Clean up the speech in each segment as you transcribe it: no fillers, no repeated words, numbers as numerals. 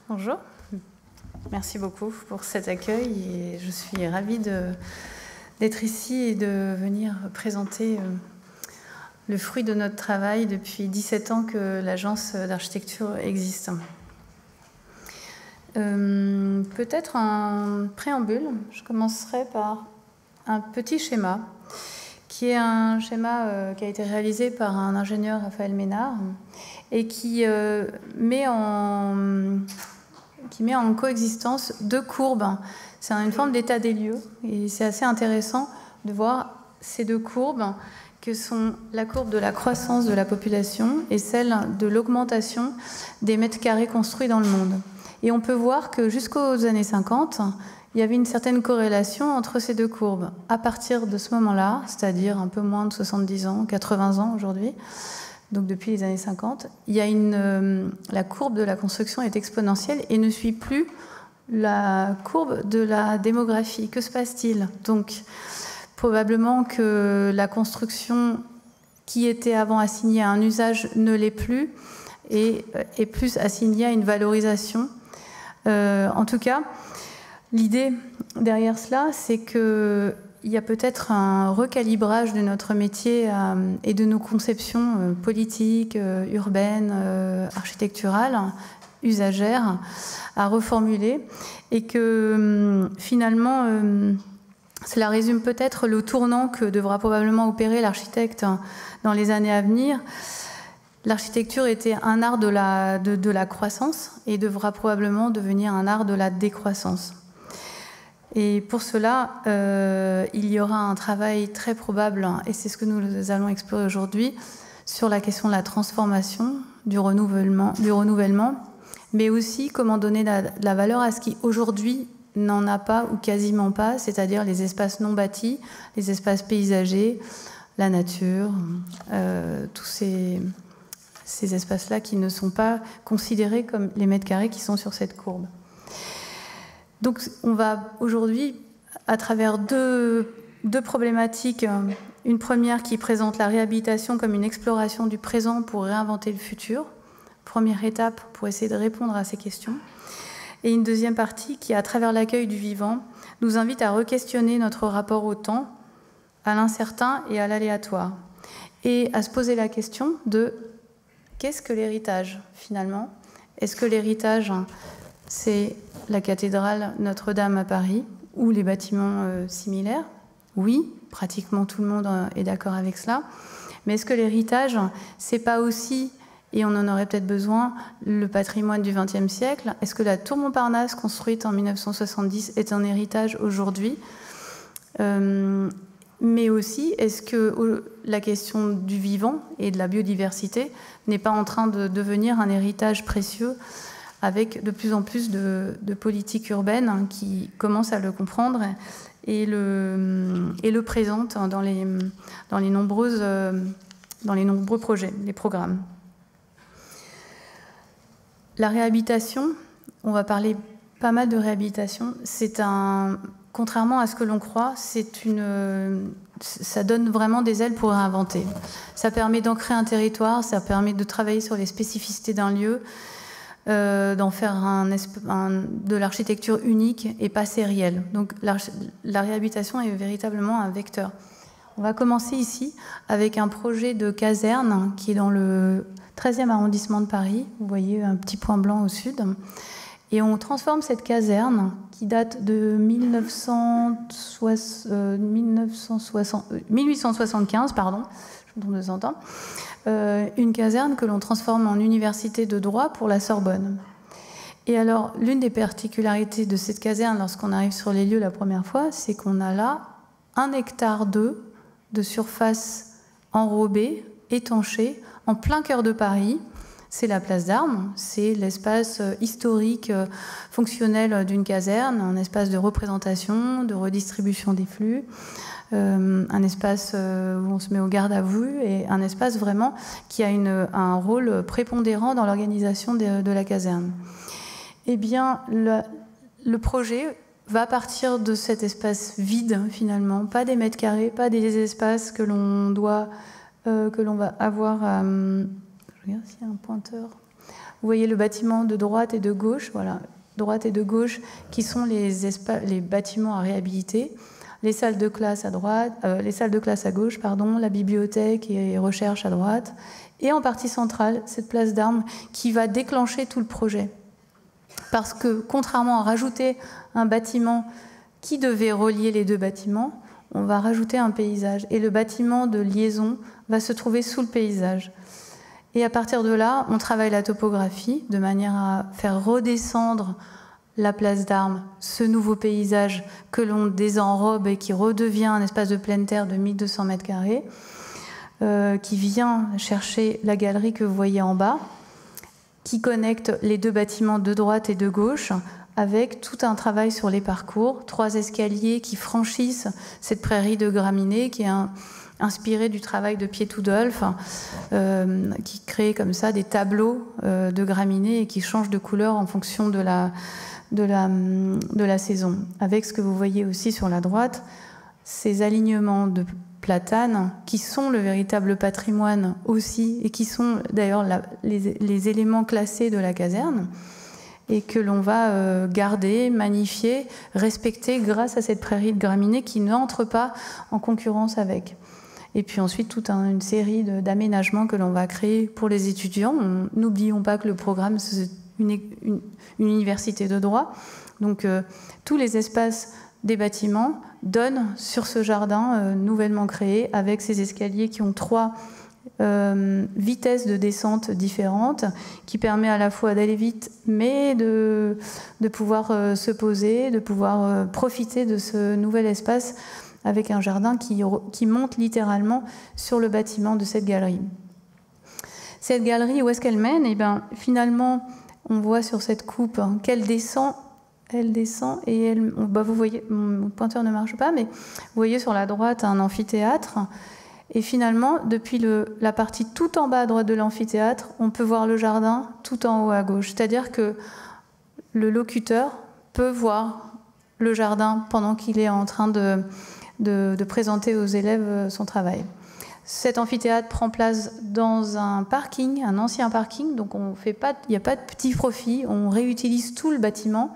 Bonjour, merci beaucoup pour cet accueil et je suis ravie d'être ici et de venir présenter le fruit de notre travail depuis 17 ans que l'agence d'architecture existe. Peut-être un préambule, je commencerai par un petit schéma qui est un schéma qui a été réalisé par un ingénieur, Raphaël Ménard, et qui met en coexistence deux courbes. C'est une forme d'état des lieux et c'est assez intéressant de voir ces deux courbes que sont la courbe de la croissance de la population et celle de l'augmentation des mètres carrés construits dans le monde. Et on peut voir que jusqu'aux années 50, il y avait une certaine corrélation entre ces deux courbes. À partir de ce moment-là, c'est-à-dire un peu moins de 70 ans, 80 ans aujourd'hui, donc depuis les années 50, il y a la courbe de la construction est exponentielle et ne suit plus la courbe de la démographie. Que se passe-t-il? Donc, probablement que la construction qui était avant assignée à un usage ne l'est plus et est plus assignée à une valorisation. En tout cas, l'idée derrière cela, c'est que il y a peut-être un recalibrage de notre métier et de nos conceptions politiques, urbaines, architecturales, usagères, à reformuler, et que finalement, cela résume peut-être le tournant que devra probablement opérer l'architecte dans les années à venir. L'architecture était un art de la croissance et devra probablement devenir un art de la décroissance. Et pour cela, il y aura un travail très probable, et c'est ce que nous allons explorer aujourd'hui, sur la question de la transformation, du renouvellement, mais aussi comment donner de la valeur à ce qui aujourd'hui n'en a pas ou quasiment pas, c'est-à-dire les espaces non bâtis, les espaces paysagers, la nature, tous ces espaces-là qui ne sont pas considérés comme les mètres carrés qui sont sur cette courbe. Donc on va aujourd'hui, à travers deux problématiques, une première qui présente la réhabilitation comme une exploration du présent pour réinventer le futur, première étape pour essayer de répondre à ces questions, et une deuxième partie qui, à travers l'accueil du vivant, nous invite à re-questionner notre rapport au temps, à l'incertain et à l'aléatoire, et à se poser la question de qu'est-ce que l'héritage finalement? Est-ce que l'héritage, c'est la cathédrale Notre-Dame à Paris ou les bâtiments similaires? Oui, pratiquement tout le monde est d'accord avec cela. Mais est-ce que l'héritage, c'est pas aussi, et on en aurait peut-être besoin, le patrimoine du XXe siècle? Est-ce que la tour Montparnasse, construite en 1970, est un héritage aujourd'hui? Mais aussi, est-ce que la question du vivant et de la biodiversité n'est pas en train de devenir un héritage précieux avec de plus en plus de politiques urbaines qui commencent à le comprendre et le présentent dans les nombreux projets, les programmes. La réhabilitation, on va parler pas mal de réhabilitation, contrairement à ce que l'on croit, ça donne vraiment des ailes pour réinventer. Ça permet d'ancrer un territoire, ça permet de travailler sur les spécificités d'un lieu, d'en faire de l'architecture unique et pas sérielle. Donc la réhabilitation est véritablement un vecteur. On va commencer ici avec un projet de caserne qui est dans le 13e arrondissement de Paris. Vous voyez un petit point blanc au sud. Et on transforme cette caserne qui date de 1875, pardon, je me trompe de 100 ans. Une caserne que l'on transforme en université de droit pour la Sorbonne. Et alors, l'une des particularités de cette caserne, lorsqu'on arrive sur les lieux la première fois, c'est qu'on a là 1,2 hectare de surface enrobée, étanchée, en plein cœur de Paris. C'est la place d'Armes, c'est l'espace historique, fonctionnel d'une caserne, un espace de représentation, de redistribution des flux, un espace où on se met au garde à vue et un espace vraiment qui a un rôle prépondérant dans l'organisation de la caserne. Eh bien, le projet va partir de cet espace vide, finalement, pas des mètres carrés, pas des espaces que l'on va avoir... je regarde s'il y a un pointeur... Vous voyez le bâtiment de droite et de gauche, voilà, droite et de gauche, qui sont les bâtiments à réhabiliter. Les salles de classe à droite, les salles de classe à gauche, pardon, la bibliothèque et recherche à droite, et en partie centrale, cette place d'armes qui va déclencher tout le projet. Parce que, contrairement à rajouter un bâtiment qui devait relier les deux bâtiments, on va rajouter un paysage. Et le bâtiment de liaison va se trouver sous le paysage. Et à partir de là, on travaille la topographie de manière à faire redescendre la place d'armes, ce nouveau paysage que l'on désenrobe et qui redevient un espace de pleine terre de 1200 mètres carrés, qui vient chercher la galerie que vous voyez en bas, qui connecte les deux bâtiments de droite et de gauche, avec tout un travail sur les parcours, 3 escaliers qui franchissent cette prairie de graminées qui est inspirée du travail de Piet-Oudolf, qui crée comme ça des tableaux de graminées et qui changent de couleur en fonction de la saison. Avec ce que vous voyez aussi sur la droite, ces alignements de platanes qui sont le véritable patrimoine aussi et qui sont d'ailleurs les éléments classés de la caserne, et que l'on va garder, magnifier, respecter grâce à cette prairie de graminées qui n'entre pas en concurrence avec. Et puis ensuite, toute une série d'aménagements que l'on va créer pour les étudiants. N'oublions pas que le programme, c'est une université de droit. Donc, tous les espaces des bâtiments donnent sur ce jardin nouvellement créé, avec ces escaliers qui ont 3 vitesse de descente différentes, qui permet à la fois d'aller vite, mais de pouvoir se poser, de pouvoir profiter de ce nouvel espace avec un jardin qui monte littéralement sur le bâtiment de cette galerie. Cette galerie, où est-ce qu'elle mène? Eh bien, finalement, on voit sur cette coupe qu'elle descend. Elle descend et vous voyez, mon pointeur ne marche pas, mais vous voyez sur la droite un amphithéâtre. Et finalement, depuis la partie tout en bas à droite de l'amphithéâtre, on peut voir le jardin tout en haut à gauche. C'est-à-dire que le locuteur peut voir le jardin pendant qu'il est en train de présenter aux élèves son travail. Cet amphithéâtre prend place dans un parking, un ancien parking, donc il n'y a pas de petit profit, on réutilise tout le bâtiment.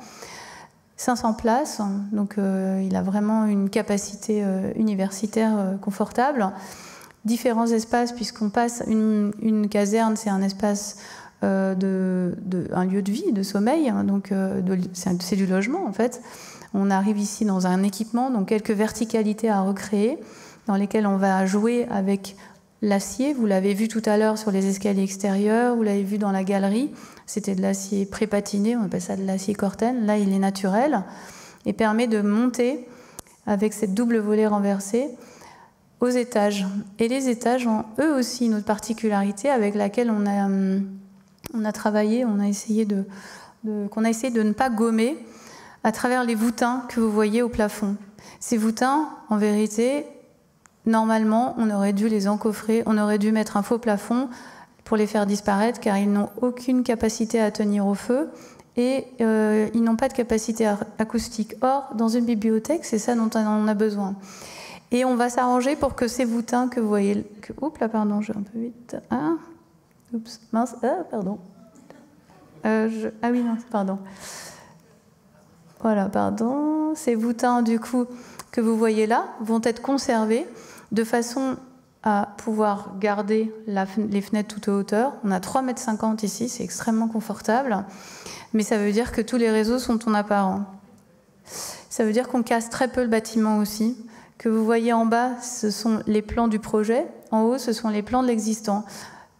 500 places, donc il a vraiment une capacité universitaire confortable. Différents espaces, puisqu'on passe une caserne, c'est un espace un lieu de vie, de sommeil, donc c'est du logement en fait. On arrive ici dans un équipement, donc quelques verticalités à recréer, dans lesquelles on va jouer avec l'acier. Vous l'avez vu tout à l'heure sur les escaliers extérieurs, vous l'avez vu dans la galerie. C'était de l'acier pré-patiné, on appelle ça de l'acier Corten. Là, il est naturel et permet de monter avec cette double volée renversée aux étages. Et les étages ont eux aussi une autre particularité avec laquelle on a travaillé, qu'on a essayé de ne pas gommer à travers les voûtins que vous voyez au plafond. Ces voûtins, en vérité, normalement, on aurait dû les encoffrer, on aurait dû mettre un faux plafond pour les faire disparaître, car ils n'ont aucune capacité à tenir au feu et ils n'ont pas de capacité acoustique. Or, dans une bibliothèque, c'est ça dont on a besoin. Et on va s'arranger pour que ces voûtins que vous voyez... Oups, là, pardon, je vais un peu vite. Ah, oups, mince, pardon. Ah oui, non, pardon. Voilà, pardon. Ces voûtins, du coup, que vous voyez là, vont être conservés de façon à pouvoir garder les fenêtres tout en hauteur. On a 3,50 m ici, c'est extrêmement confortable, mais ça veut dire que tous les réseaux sont en apparent. Ça veut dire qu'on casse très peu le bâtiment aussi. Que vous voyez en bas, ce sont les plans du projet, en haut, ce sont les plans de l'existant.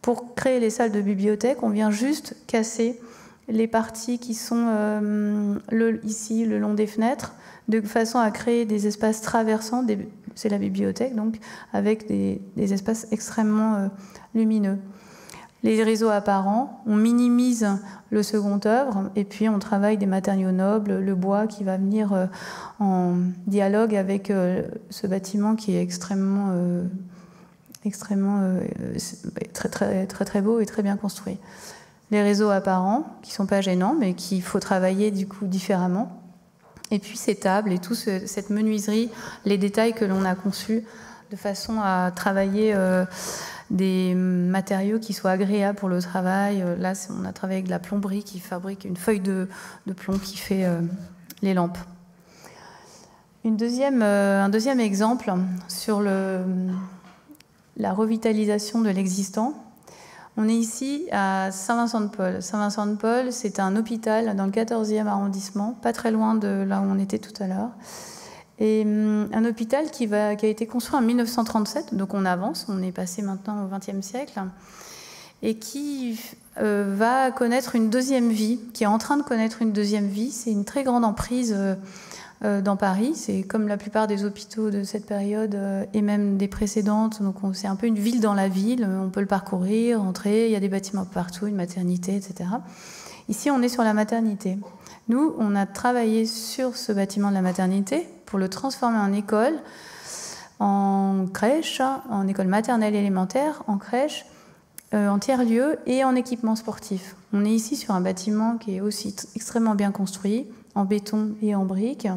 Pour créer les salles de bibliothèque, on vient juste casser les parties qui sont ici, le long des fenêtres, de façon à créer des espaces traversants, c'est la bibliothèque, donc, avec des espaces extrêmement lumineux. Les réseaux apparents, on minimise le second œuvre, et puis on travaille des matériaux nobles, le bois qui va venir en dialogue avec ce bâtiment qui est extrêmement très beau et très bien construit. Les réseaux apparents, qui ne sont pas gênants, mais qu'il faut travailler du coup différemment. Et puis ces tables et toute cette menuiserie, les détails que l'on a conçus de façon à travailler des matériaux qui soient agréables pour le travail. Là, on a travaillé avec de la plomberie qui fabrique une feuille de plomb qui fait les lampes. Un deuxième exemple sur la revitalisation de l'existant. On est ici à Saint-Vincent-de-Paul. Saint-Vincent-de-Paul, c'est un hôpital dans le 14e arrondissement, pas très loin de là où on était tout à l'heure. Et un hôpital qui a été construit en 1937, donc on avance, on est passé maintenant au XXe siècle, et qui va connaître une deuxième vie, qui est en train de connaître une deuxième vie. C'est une très grande emprise dans Paris. C'est comme la plupart des hôpitaux de cette période et même des précédentes. Donc c'est un peu une ville dans la ville. On peut le parcourir, entrer. Il y a des bâtiments partout, une maternité, etc. Ici, on est sur la maternité. Nous, on a travaillé sur ce bâtiment de la maternité pour le transformer en école, en crèche, en école maternelle élémentaire, en crèche, en tiers-lieu et en équipement sportif. On est ici sur un bâtiment qui est aussi extrêmement bien construit, en béton et en briques,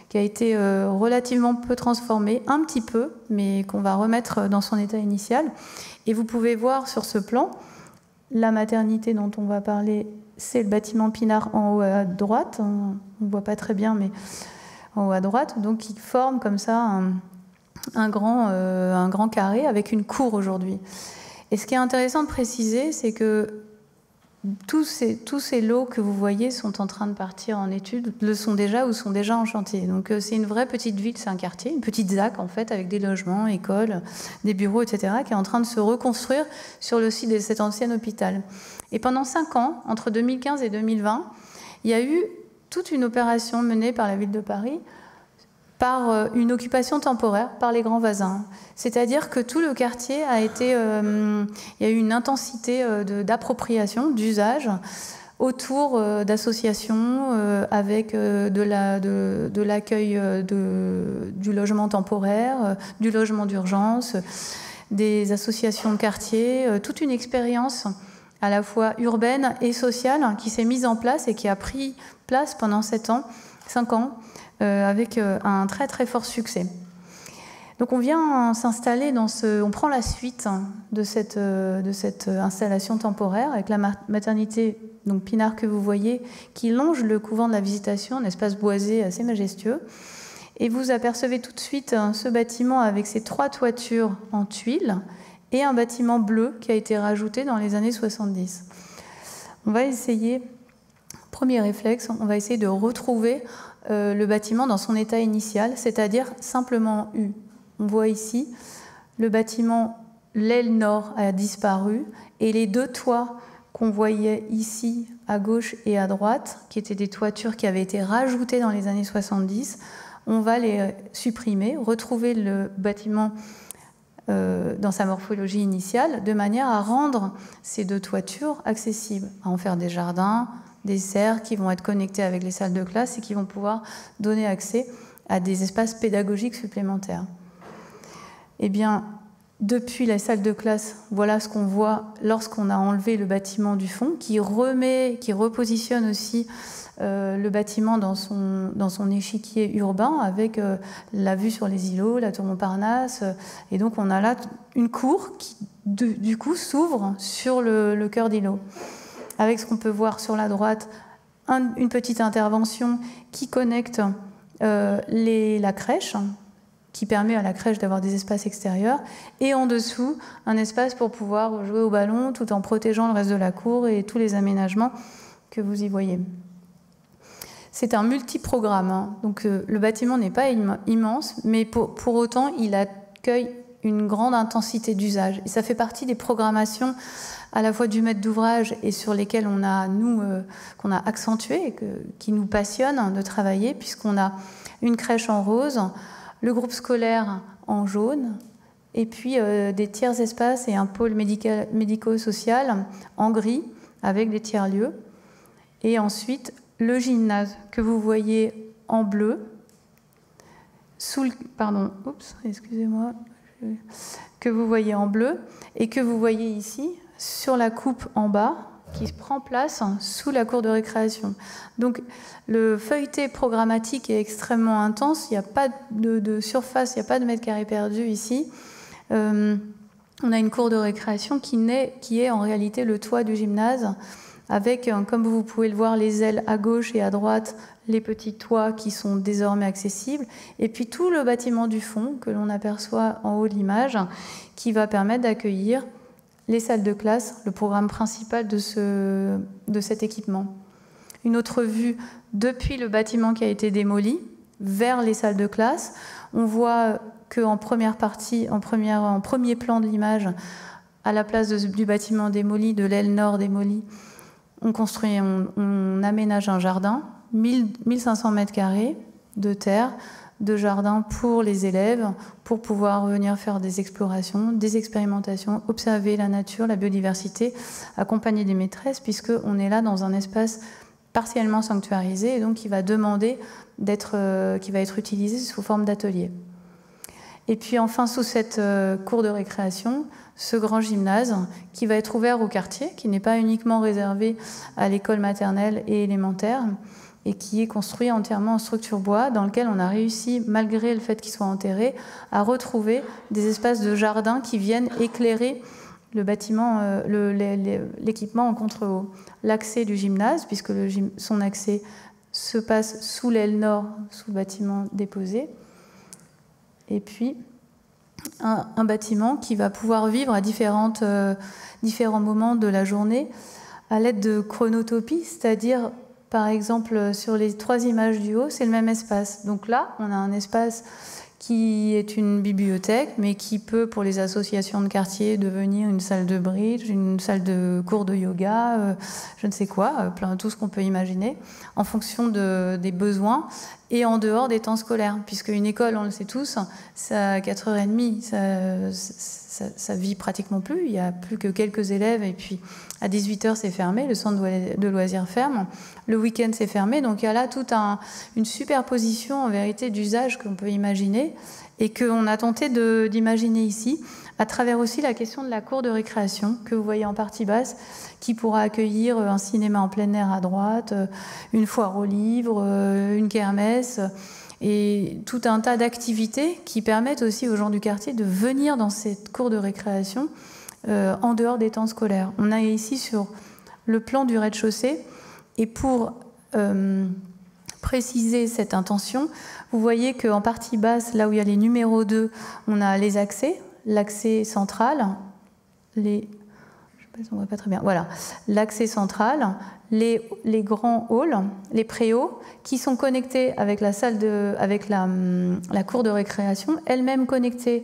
qui a été relativement peu transformé, un petit peu, mais qu'on va remettre dans son état initial. Et vous pouvez voir sur ce plan, la maternité dont on va parler, c'est le bâtiment Pinard en haut à droite. On ne voit pas très bien, mais en haut à droite. Donc il forme comme ça un grand carré avec une cour aujourd'hui. Et ce qui est intéressant de préciser, c'est que tous ces lots que vous voyez sont en train de partir en études, le sont déjà ou sont déjà en chantier. Donc c'est une vraie petite ville, c'est un quartier, une petite ZAC en fait, avec des logements, écoles, des bureaux, etc., qui est en train de se reconstruire sur le site de cet ancien hôpital. Et pendant 5 ans, entre 2015 et 2020, il y a eu toute une opération menée par la ville de Paris par une occupation temporaire par les grands voisins. C'est-à-dire que tout le quartier a été... il y a eu une intensité d'appropriation, d'usage, autour d'associations avec de l'accueil du logement temporaire, du logement d'urgence, des associations de quartier, toute une expérience à la fois urbaine et sociale qui s'est mise en place et qui a pris place pendant 5 ans, avec un très très fort succès. Donc on vient s'installer on prend la suite de cette installation temporaire avec la maternité, donc Pinard que vous voyez, qui longe le couvent de la Visitation, un espace boisé assez majestueux. Et vous apercevez tout de suite ce bâtiment avec ses 3 toitures en tuiles et un bâtiment bleu qui a été rajouté dans les années 70. On va essayer, premier réflexe, on va essayer de retrouver le bâtiment dans son état initial, c'est-à-dire simplement U. On voit ici, le bâtiment, l'aile nord a disparu et les 2 toits qu'on voyait ici à gauche et à droite, qui étaient des toitures qui avaient été rajoutées dans les années 70, on va les supprimer, retrouver le bâtiment dans sa morphologie initiale, de manière à rendre ces 2 toitures accessibles, à en faire des jardins, des serres qui vont être connectés avec les salles de classe et qui vont pouvoir donner accès à des espaces pédagogiques supplémentaires. Eh bien, depuis la salle de classe, voilà ce qu'on voit lorsqu'on a enlevé le bâtiment du fond, qui repositionne aussi le bâtiment dans son échiquier urbain avec la vue sur les îlots, la tour Montparnasse. Et donc on a là une cour qui, du coup, s'ouvre sur le cœur d'îlot. Avec ce qu'on peut voir sur la droite, une petite intervention qui connecte la crèche, qui permet à la crèche d'avoir des espaces extérieurs, et en dessous, un espace pour pouvoir jouer au ballon tout en protégeant le reste de la cour et tous les aménagements que vous y voyez. C'est un multiprogramme, hein. Donc le bâtiment n'est pas immense, mais pour autant, il accueille une grande intensité d'usage. Et ça fait partie des programmations à la fois du maître d'ouvrage et sur lesquelles on a, qu'on a accentué, qui nous passionne de travailler, puisqu'on a une crèche en rose, le groupe scolaire en jaune, et puis des tiers espaces et un pôle médico-social en gris, avec des tiers-lieux. Et ensuite, le gymnase que vous voyez en bleu, que vous voyez en bleu, et que vous voyez ici, sur la coupe en bas, qui prend place sous la cour de récréation. Donc le feuilleté programmatique est extrêmement intense, il n'y a pas de surface, il n'y a pas de mètres carrés perdus ici. On a une cour de récréation qui est en réalité le toit du gymnase, avec, comme vous pouvez le voir, les ailes à gauche et à droite, les petits toits qui sont désormais accessibles, et puis tout le bâtiment du fond que l'on aperçoit en haut de l'image, qui va permettre d'accueillir les salles de classe, le programme principal de cet équipement. Une autre vue depuis le bâtiment qui a été démoli vers les salles de classe. On voit qu'en première partie, en premier plan de l'image, à la place du bâtiment démoli, de l'aile nord démolie, on aménage un jardin, 1500 mètres carrés de terre, de jardin pour les élèves, pour pouvoir venir faire des explorations, des expérimentations, observer la nature, la biodiversité, accompagner des maîtresses, puisqu'on est là dans un espace partiellement sanctuarisé et donc qui va être utilisé sous forme d'atelier. Et puis enfin, sous cette cour de récréation, ce grand gymnase qui va être ouvert au quartier, qui n'est pas uniquement réservé à l'école maternelle et élémentaire, et qui est construit entièrement en structure bois, dans lequel on a réussi, malgré le fait qu'il soit enterré, à retrouver des espaces de jardin qui viennent éclairer le bâtiment, l'équipement en contre-haut. L'accès du gymnase, puisque son accès se passe sous l'aile nord, sous le bâtiment déposé, et puis un bâtiment qui va pouvoir vivre à différents moments de la journée à l'aide de chronotopies, c'est-à-dire par exemple, sur les 3 images du haut, c'est le même espace. Donc là, on a un espace qui est une bibliothèque, mais qui peut, pour les associations de quartier, devenir une salle de bridge, une salle de cours de yoga, je ne sais quoi, tout ce qu'on peut imaginer, en fonction des besoins et en dehors des temps scolaires. Puisque une école, on le sait tous, ça, à 4h30, ça vit pratiquement plus. Il n'y a plus que quelques élèves, et puis à 18h, c'est fermé, le centre de loisirs ferme. Le week-end, c'est fermé. Donc il y a là toute une superposition, en vérité, d'usages qu'on peut imaginer et qu'on a tenté d'imaginer ici, à travers aussi la question de la cour de récréation, que vous voyez en partie basse, qui pourra accueillir un cinéma en plein air à droite, une foire aux livres, une kermesse, et tout un tas d'activités qui permettent aussi aux gens du quartier de venir dans cette cour de récréation en dehors des temps scolaires. On est ici sur le plan du rez-de-chaussée, et pour préciser cette intention, vous voyez qu'en partie basse, là où il y a les numéros 2, on a les accès, l'accès central, je sais pas si on voit pas très bien, voilà, l'accès central, les grands halls, les pré-halls, qui sont connectés avec la cour de récréation, elle-même connectée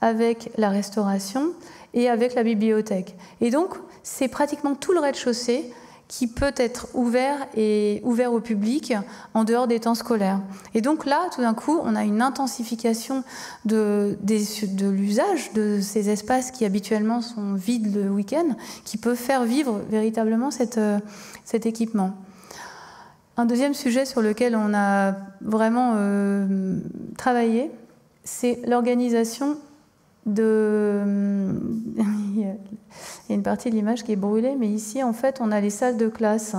avec la restauration et avec la bibliothèque. Et donc, c'est pratiquement tout le rez-de-chaussée qui peut être ouvert au public en dehors des temps scolaires. Et donc là, tout d'un coup, on a une intensification de l'usage de ces espaces qui habituellement sont vides le week-end, qui peut faire vivre véritablement cet équipement. Un deuxième sujet sur lequel on a vraiment travaillé, c'est l'organisation il y a une partie de l'image qui est brûlée, mais ici, en fait, on a les salles de classe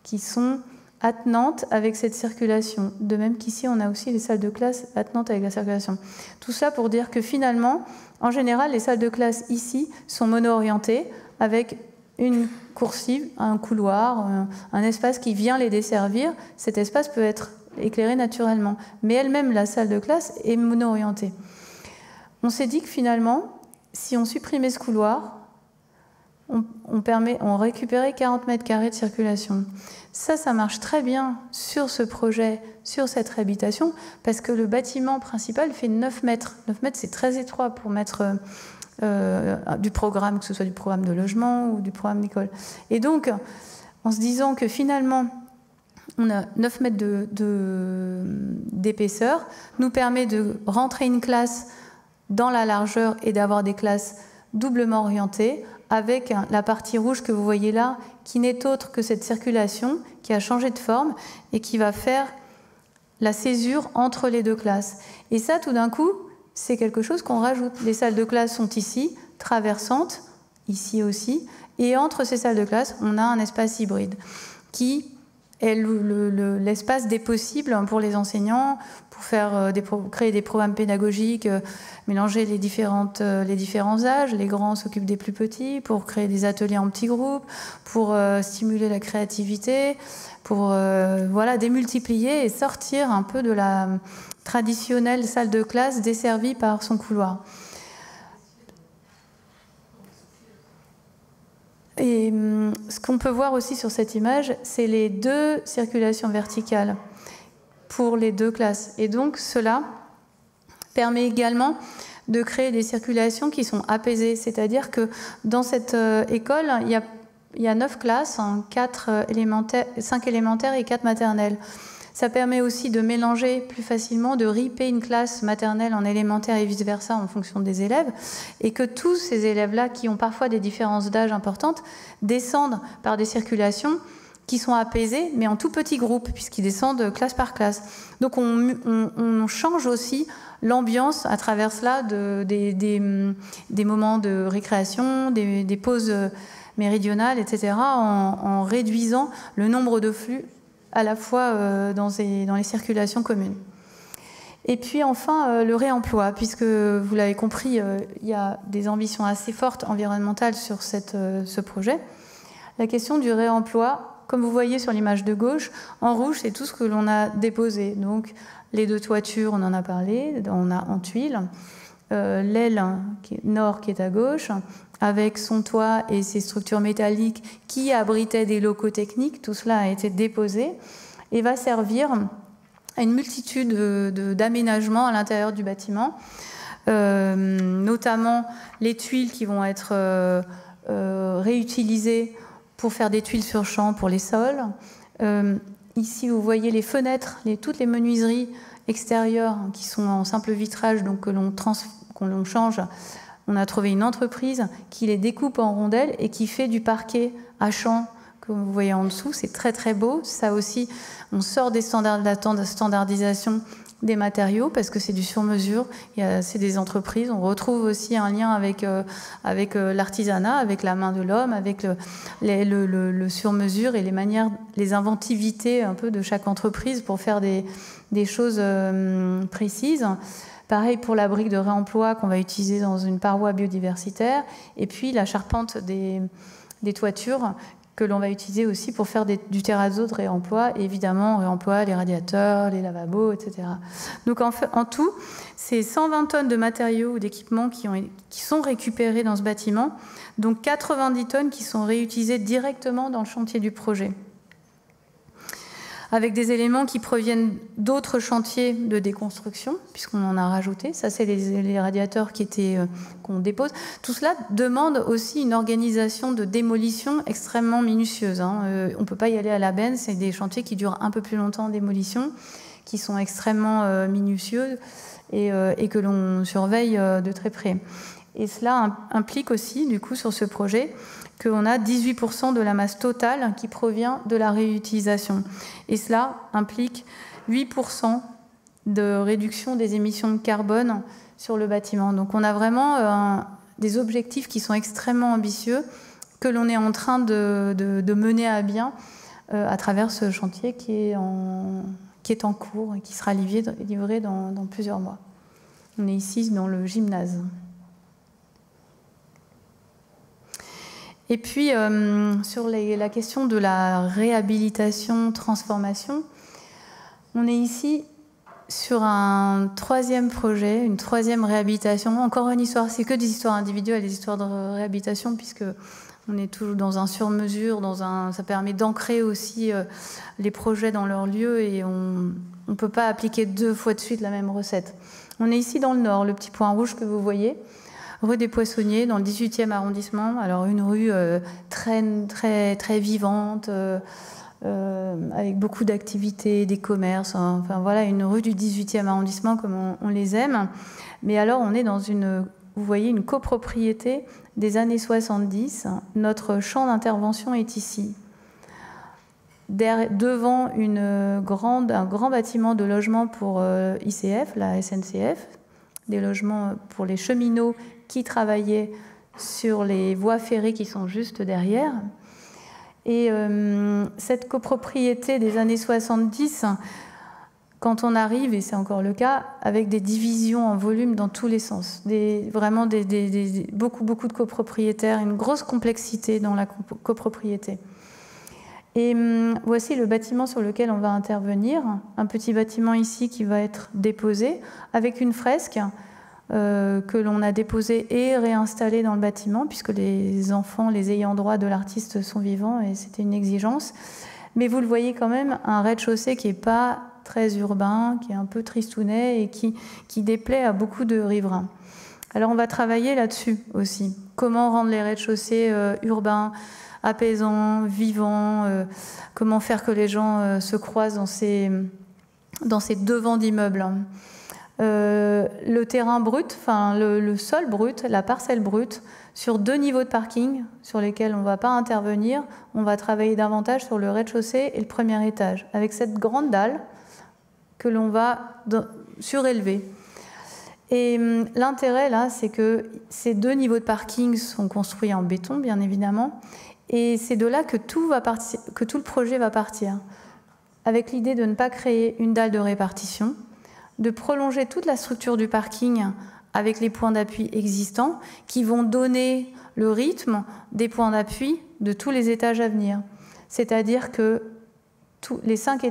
qui sont attenantes avec cette circulation. De même qu'ici, on a aussi les salles de classe attenantes avec la circulation. Tout ça pour dire que finalement, en général, les salles de classe ici sont mono-orientées avec une coursive, un couloir, un espace qui vient les desservir. Cet espace peut être éclairé naturellement. Mais elle-même, la salle de classe est mono-orientée. On s'est dit que finalement, si on supprimait ce couloir, on récupérait 40 mètres carrés de circulation. Ça marche très bien sur ce projet, sur cette réhabilitation, parce que le bâtiment principal fait 9 mètres. 9 mètres, c'est très étroit pour mettre du programme, que ce soit du programme de logement ou du programme d'école. Et donc, en se disant que finalement, on a 9 mètres d'épaisseur, nous permet de rentrer une classe dans la largeur et d'avoir des classes doublement orientées, avec la partie rouge que vous voyez là, qui n'est autre que cette circulation qui a changé de forme et qui va faire la césure entre les deux classes. Et ça, tout d'un coup, c'est quelque chose qu'on rajoute. Les salles de classe sont ici, traversantes, ici aussi. Et entre ces salles de classe, on a un espace hybride qui est l'espace des possibles pour les enseignants, pour faire créer des programmes pédagogiques, mélanger les différents âges. Les grands s'occupent des plus petits, pour créer des ateliers en petits groupes, pour stimuler la créativité, pour démultiplier et sortir un peu de la traditionnelle salle de classe desservie par son couloir. Et ce qu'on peut voir aussi sur cette image, c'est les 2 circulations verticales pour les 2 classes. Et donc cela permet également de créer des circulations qui sont apaisées. C'est-à-dire que dans cette école, il y a 9 classes, 5 élémentaires et 4 maternelles. Ça permet aussi de mélanger plus facilement, de ripper une classe maternelle en élémentaire et vice-versa en fonction des élèves, et que tous ces élèves-là, qui ont parfois des différences d'âge importantes, descendent par des circulations qui sont apaisées, mais en tout petits groupes, puisqu'ils descendent classe par classe. Donc on change aussi l'ambiance à travers cela des moments de récréation, des pauses méridionales, etc., en réduisant le nombre de flux à la fois dans les circulations communes. Et puis enfin, le réemploi, puisque vous l'avez compris, il y a des ambitions assez fortes environnementales sur ce projet. La question du réemploi, comme vous voyez sur l'image de gauche, en rouge, c'est tout ce que l'on a déposé. Donc les 2 toitures, on en a parlé, on a en tuiles, l'aile nord qui est à gauche, avec son toit et ses structures métalliques qui abritaient des locaux techniques. Tout cela a été déposé et va servir à une multitude d'aménagements à l'intérieur du bâtiment, notamment les tuiles qui vont être réutilisées pour faire des tuiles sur champ pour les sols. Ici, vous voyez les fenêtres, toutes les menuiseries extérieures qui sont en simple vitrage, donc que l'on change. On a trouvé une entreprise qui les découpe en rondelles et qui fait du parquet à champ, comme vous voyez en dessous. C'est très très beau. Ça aussi, on sort des standards de standardisation des matériaux parce que c'est du sur-mesure. C'est des entreprises. On retrouve aussi un lien avec l'artisanat, avec la main de l'homme, avec le sur-mesure et les manières, les inventivités un peu de chaque entreprise pour faire des choses précises. Pareil pour la brique de réemploi qu'on va utiliser dans une paroi biodiversitaire. Et puis la charpente des toitures que l'on va utiliser aussi pour faire du terrazzo de réemploi. Et évidemment, on réemploie les radiateurs, les lavabos, etc. Donc en tout, c'est 120 tonnes de matériaux ou d'équipements qui sont récupérés dans ce bâtiment, donc 90 tonnes qui sont réutilisées directement dans le chantier du projet, avec des éléments qui proviennent d'autres chantiers de déconstruction, puisqu'on en a rajouté. Ça, c'est les radiateurs qu'on dépose. Tout cela demande aussi une organisation de démolition extrêmement minutieuse. On ne peut pas y aller à la benne, c'est des chantiers qui durent un peu plus longtemps en démolition, qui sont extrêmement minutieux et que l'on surveille de très près. Et cela implique aussi, du coup, sur ce projet, qu'on a 18% de la masse totale qui provient de la réutilisation. Et cela implique 8% de réduction des émissions de carbone sur le bâtiment. Donc on a vraiment des objectifs qui sont extrêmement ambitieux que l'on est en train de mener à bien à travers ce chantier qui est en cours et qui sera livré dans plusieurs mois. On est ici dans le gymnase. Et puis, sur la question de la réhabilitation, transformation, on est ici sur un 3e projet, une 3e réhabilitation. Encore une histoire, c'est que des histoires individuelles, des histoires de réhabilitation, puisque on est toujours dans un sur-mesure, ça permet d'ancrer aussi les projets dans leur lieu et on ne peut pas appliquer 2 fois de suite la même recette. On est ici dans le nord, le petit point rouge que vous voyez, rue des Poissonniers, dans le 18e arrondissement. Alors une rue très, très, très vivante, avec beaucoup d'activités, des commerces. Enfin voilà, une rue du 18e arrondissement comme on les aime. Mais alors on est dans vous voyez, une copropriété des années 70. Notre champ d'intervention est ici. Devant un grand bâtiment de logement pour ICF, la SNCF, des logements pour les cheminots qui travaillaient sur les voies ferrées qui sont juste derrière. Et cette copropriété des années 70, quand on arrive, et c'est encore le cas, avec des divisions en volume dans tous les sens, vraiment beaucoup de copropriétaires, une grosse complexité dans la copropriété. Et voici le bâtiment sur lequel on va intervenir, un petit bâtiment ici qui va être déposé, avec une fresque que l'on a déposée et réinstallée dans le bâtiment, puisque les enfants, les ayants droit de l'artiste sont vivants, et c'était une exigence. Mais vous le voyez quand même, un rez-de-chaussée qui n'est pas très urbain, qui est un peu tristounet et qui déplaît à beaucoup de riverains. Alors on va travailler là-dessus aussi. Comment rendre les rez-de-chaussée urbains, apaisants, vivants, comment faire que les gens se croisent dans ces devants d'immeubles. Le terrain brut, enfin le sol brut, la parcelle brute, sur 2 niveaux de parking sur lesquels on ne va pas intervenir, on va travailler davantage sur le rez-de-chaussée et le premier étage, avec cette grande dalle que l'on va surélever. Et l'intérêt là, c'est que ces 2 niveaux de parking sont construits en béton, bien évidemment, et c'est de là que tout le projet va partir, avec l'idée de ne pas créer une dalle de répartition, de prolonger toute la structure du parking avec les points d'appui existants qui vont donner le rythme des points d'appui de tous les étages à venir. C'est-à-dire que les 5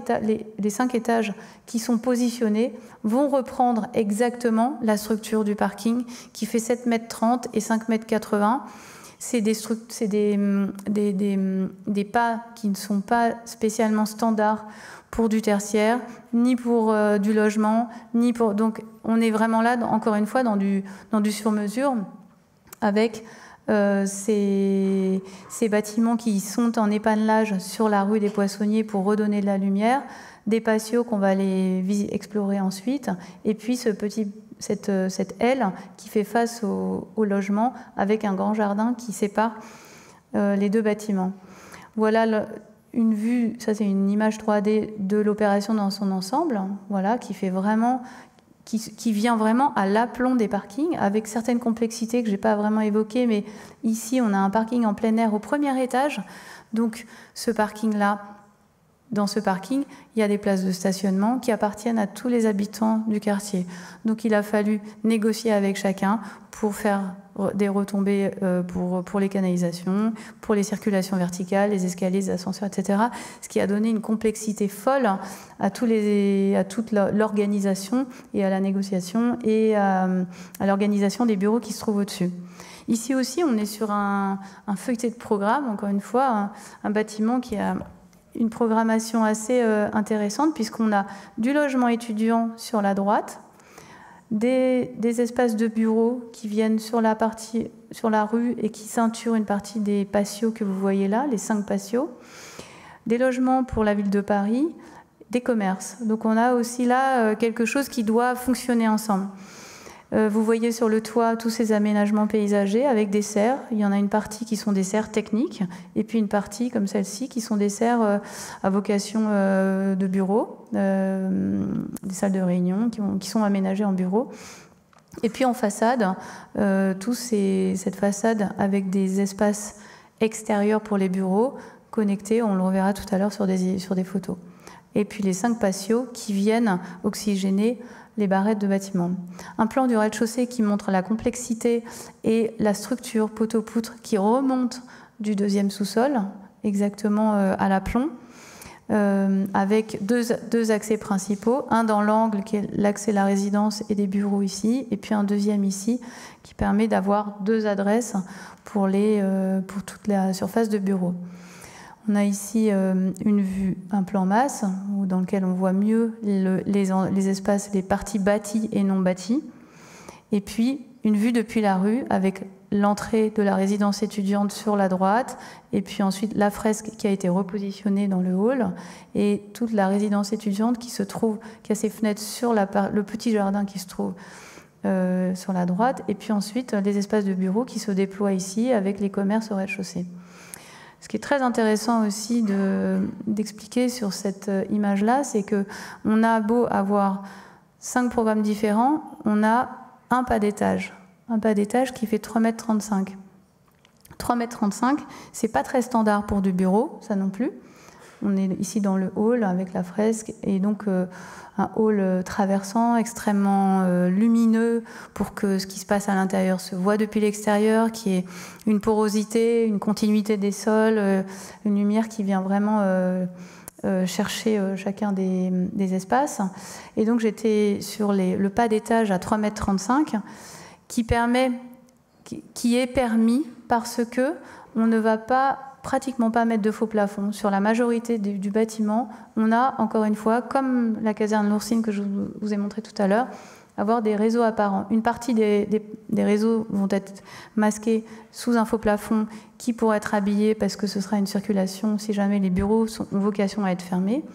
étages qui sont positionnés vont reprendre exactement la structure du parking qui fait 7,30 m et 5,80 m. C'est des pas qui ne sont pas spécialement standards pour du tertiaire, ni pour du logement, ni pour... Donc on est vraiment là, encore une fois, dans du sur-mesure, avec ces bâtiments qui sont en épanelage sur la rue des Poissonniers pour redonner de la lumière, des patios qu'on va aller explorer ensuite, et puis cette aile qui fait face au logement avec un grand jardin qui sépare les 2 bâtiments. Voilà une vue, ça c'est une image 3D de l'opération dans son ensemble, voilà, qui vient vraiment à l'aplomb des parkings, avec certaines complexités que je n'ai pas vraiment évoquées, mais ici on a un parking en plein air au premier étage, donc ce parking-là, dans ce parking, il y a des places de stationnement qui appartiennent à tous les habitants du quartier. Donc il a fallu négocier avec chacun pour faire des retombées pour les canalisations, pour les circulations verticales, les escaliers, les ascenseurs, etc. Ce qui a donné une complexité folle à toute l'organisation et à la négociation et à l'organisation des bureaux qui se trouvent au-dessus. Ici aussi, on est sur un feuilleté de programme, encore une fois, un bâtiment qui a une programmation assez intéressante, puisqu'on a du logement étudiant sur la droite, des espaces de bureaux qui viennent sur la rue et qui ceinturent une partie des patios que vous voyez là, les 5 patios, des logements pour la ville de Paris, des commerces. Donc on a aussi là quelque chose qui doit fonctionner ensemble. Vous voyez sur le toit tous ces aménagements paysagers avec des serres. Il y en a une partie qui sont des serres techniques et puis une partie comme celle-ci qui sont des serres à vocation de bureau, des salles de réunion qui sont aménagées en bureau. Et puis en façade, cette façade avec des espaces extérieurs pour les bureaux connectés, on le reverra tout à l'heure sur des photos. Et puis les 5 patios qui viennent oxygéner les barrettes de bâtiments. Un plan du rez-de-chaussée qui montre la complexité et la structure poteau-poutre qui remonte du 2e sous-sol, exactement à l'aplomb, avec deux accès principaux, un dans l'angle qui est l'accès à la résidence et des bureaux ici, et puis un deuxième ici qui permet d'avoir 2 adresses pour toute la surface de bureau. On a ici une vue, un plan masse, dans lequel on voit mieux les espaces, les parties bâties et non bâties. Et puis, une vue depuis la rue, avec l'entrée de la résidence étudiante sur la droite, et puis ensuite la fresque qui a été repositionnée dans le hall, et toute la résidence étudiante qui a ses fenêtres sur le petit jardin qui se trouve sur la droite, et puis ensuite les espaces de bureaux qui se déploient ici, avec les commerces au rez-de-chaussée. Ce qui est très intéressant aussi d'expliquer sur cette image-là, c'est qu'on a beau avoir 5 programmes différents, on a un pas d'étage qui fait 3,35 m. 3,35 m, c'est pas très standard pour du bureau, ça non plus. On est ici dans le hall avec la fresque et donc un hall traversant, extrêmement lumineux pour que ce qui se passe à l'intérieur se voit depuis l'extérieur, qu'il y ait une porosité, une continuité des sols, une lumière qui vient vraiment chercher chacun des espaces. Et donc j'étais sur le pas d'étage à 3,35 m qui est permis parce que on ne va pratiquement pas mettre de faux plafond. Sur la majorité du bâtiment, on a, encore une fois, comme la caserne Lourcine que je vous ai montré tout à l'heure, avoir des réseaux apparents. Une partie des réseaux vont être masqués sous un faux plafond qui pourrait être habillé parce que ce sera une circulation si jamais les bureaux ont vocation à être fermés.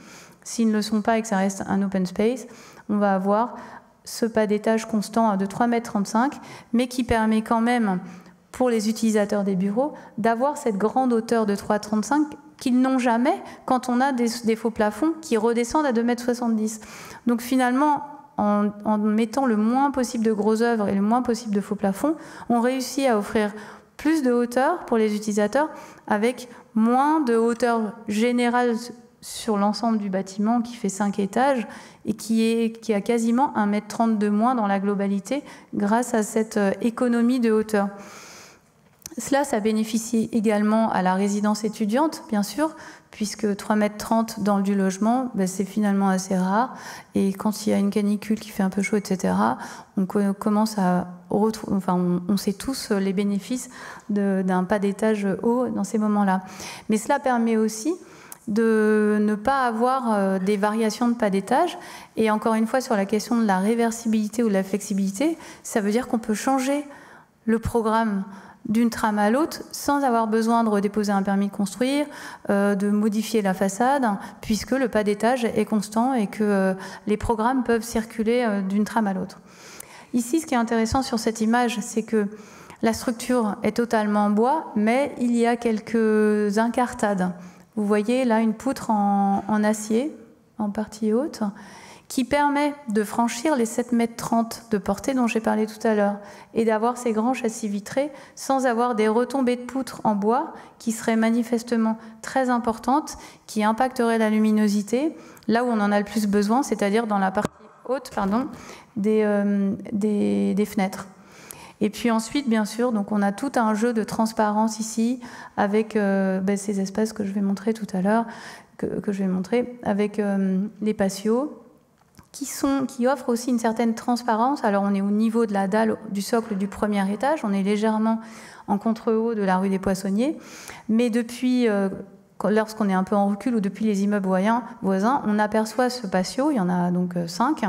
S'ils ne le sont pas et que ça reste un open space, on va avoir ce pas d'étage constant de 3,35 m, mais qui permet quand même, pour les utilisateurs des bureaux, d'avoir cette grande hauteur de 3,35 m qu'ils n'ont jamais quand on a des faux plafonds qui redescendent à 2,70 m. Donc finalement, en mettant le moins possible de gros œuvres et le moins possible de faux plafonds, on réussit à offrir plus de hauteur pour les utilisateurs avec moins de hauteur générale sur l'ensemble du bâtiment qui fait 5 étages et qui a quasiment 1,30 m de moins dans la globalité grâce à cette économie de hauteur. Cela, ça bénéficie également à la résidence étudiante, bien sûr, puisque 3,30 m dans du logement, ben, c'est finalement assez rare. Et quand il y a une canicule qui fait un peu chaud, etc., on commence à retrouver, enfin, on sait tous les bénéfices d'un pas d'étage haut dans ces moments-là. Mais cela permet aussi de ne pas avoir des variations de pas d'étage. Et encore une fois, sur la question de la réversibilité ou de la flexibilité, ça veut dire qu'on peut changer le programme d'une trame à l'autre sans avoir besoin de redéposer un permis de construire, de modifier la façade, puisque le pas d'étage est constant et que les programmes peuvent circuler d'une trame à l'autre. Ici, ce qui est intéressant sur cette image, c'est que la structure est totalement en bois, mais il y a quelques incartades. Vous voyez là une poutre en acier, en partie haute, qui permet de franchir les 7,30 m de portée dont j'ai parlé tout à l'heure et d'avoir ces grands châssis vitrés sans avoir des retombées de poutres en bois qui seraient manifestement très importantes, qui impacteraient la luminosité là où on en a le plus besoin, c'est-à-dire dans la partie haute des fenêtres. Et puis ensuite, bien sûr, donc on a tout un jeu de transparence ici avec ces espaces que je vais montrer tout à l'heure, que je vais montrer avec les patios, qui offrent aussi une certaine transparence. Alors on est au niveau de la dalle du socle du premier étage, on est légèrement en contre-haut de la rue des Poissonniers, mais depuis, lorsqu'on est un peu en recul ou depuis les immeubles voisins, on aperçoit ce patio, il y en a donc 5,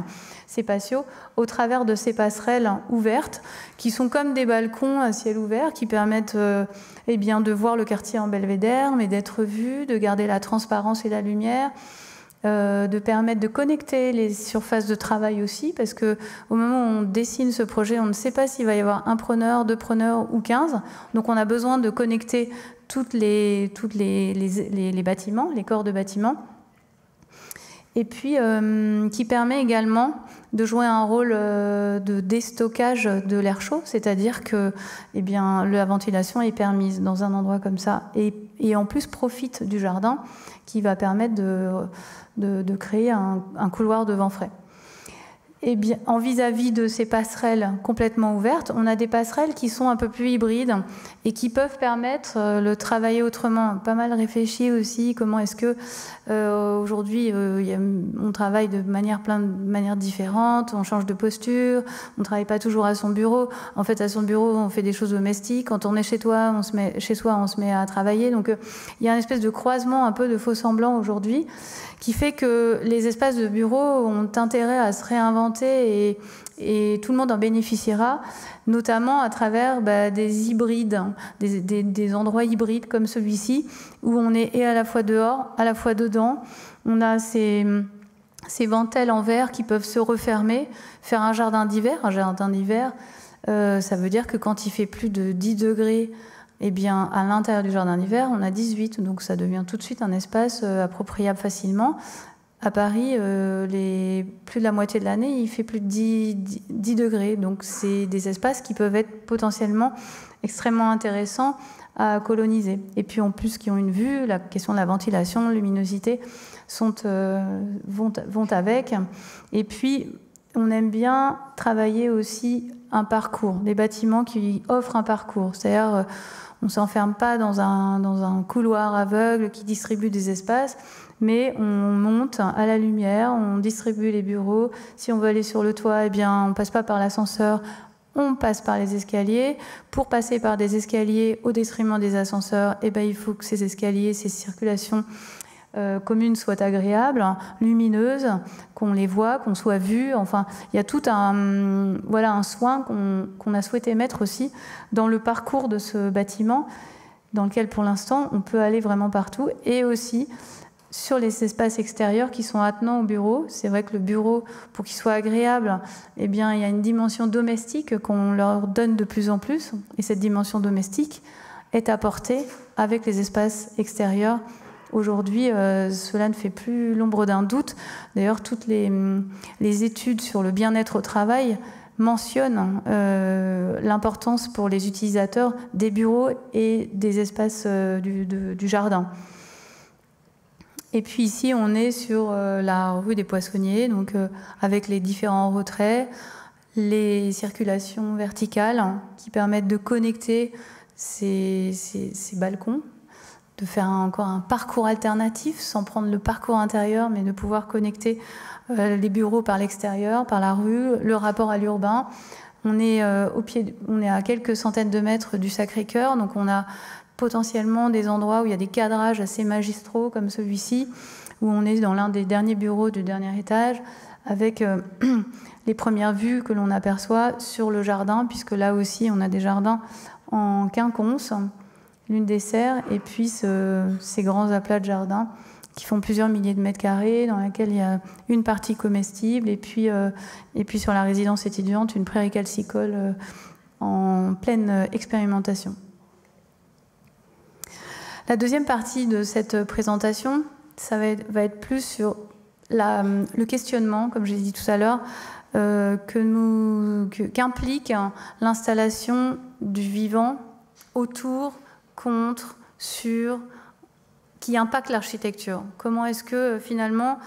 ces patios, au travers de ces passerelles ouvertes, qui sont comme des balcons à ciel ouvert, qui permettent de voir le quartier en belvédère, mais d'être vu, de garder la transparence et la lumière, de permettre de connecter les surfaces de travail aussi, parce que au moment où on dessine ce projet, on ne sait pas s'il va y avoir un preneur, 2 preneurs ou 15. Donc on a besoin de connecter toutes les bâtiments, les corps de bâtiments. Et puis qui permet également de jouer un rôle de déstockage de l'air chaud, c'est-à-dire que la ventilation est permise dans un endroit comme ça et en plus profite du jardin qui va permettre de créer un couloir de vent frais. Et bien, en vis-à-vis de ces passerelles complètement ouvertes, on a des passerelles qui sont un peu plus hybrides et qui peuvent permettre de travailler autrement. Pas mal réfléchi aussi, comment est-ce que aujourd'hui on travaille de plein de manières différentes, on change de posture, on ne travaille pas toujours à son bureau. En fait, à son bureau, on fait des choses domestiques. Quand on est chez soi, on se met à travailler. Donc, il y a une espèce de croisement un peu de faux semblants aujourd'hui qui fait que les espaces de bureau ont intérêt à se réinventer et tout le monde en bénéficiera, notamment à travers des hybrides, des endroits hybrides comme celui-ci, où on est et à la fois dehors, à la fois dedans. On a ces ventelles en verre qui peuvent se refermer, faire un jardin d'hiver. Un jardin d'hiver, ça veut dire que quand il fait plus de 10 degrés, à l'intérieur du jardin d'hiver, on a 18, donc ça devient tout de suite un espace appropriable facilement. À Paris, plus de la moitié de l'année, il fait plus de 10 degrés, donc c'est des espaces qui peuvent être potentiellement extrêmement intéressants à coloniser. Et puis en plus, qui ont une vue, la question de la ventilation, luminosité, vont avec. Et puis, on aime bien travailler aussi un parcours, des bâtiments qui offrent un parcours. C'est-à-dire, on ne s'enferme pas dans un couloir aveugle qui distribue des espaces, mais on monte à la lumière, on distribue les bureaux. Si on veut aller sur le toit, eh bien, on ne passe pas par l'ascenseur, on passe par les escaliers. Pour passer par des escaliers au détriment des ascenseurs, eh bien, il faut que ces escaliers, ces circulations communes soient agréables, lumineuses, qu'on les voit, qu'on soit vu. Enfin, il y a tout un soin qu'on a souhaité mettre aussi dans le parcours de ce bâtiment, dans lequel pour l'instant on peut aller vraiment partout, et aussi sur les espaces extérieurs qui sont attenants au bureau. C'est vrai que le bureau, pour qu'il soit agréable, eh bien, il y a une dimension domestique qu'on leur donne de plus en plus, et cette dimension domestique est apportée avec les espaces extérieurs. Aujourd'hui, cela ne fait plus l'ombre d'un doute. D'ailleurs, toutes les études sur le bien-être au travail mentionnent l'importance pour les utilisateurs des bureaux et des espaces du jardin. Et puis ici, on est sur la rue des Poissonniers, donc avec les différents retraits, les circulations verticales qui permettent de connecter ces balcons, de faire encore un parcours alternatif sans prendre le parcours intérieur, mais de pouvoir connecter les bureaux par l'extérieur, par la rue, le rapport à l'urbain. On est à quelques centaines de mètres du Sacré-Cœur, donc on a potentiellement des endroits où il y a des cadrages assez magistraux comme celui-ci, où on est dans l'un des derniers bureaux du dernier étage, avec les premières vues que l'on aperçoit sur le jardin, puisque là aussi on a des jardins en quinconce, l'une des serres, et puis ces grands aplats de jardin qui font plusieurs milliers de mètres carrés, dans laquelle il y a une partie comestible, et puis sur la résidence étudiante, une prairie calcicole en pleine expérimentation. La deuxième partie de cette présentation, ça va être plus sur le questionnement, comme j'ai dit tout à l'heure, qu'implique l'installation du vivant autour, contre, sur, qui impacte l'architecture. Comment est-ce que finalement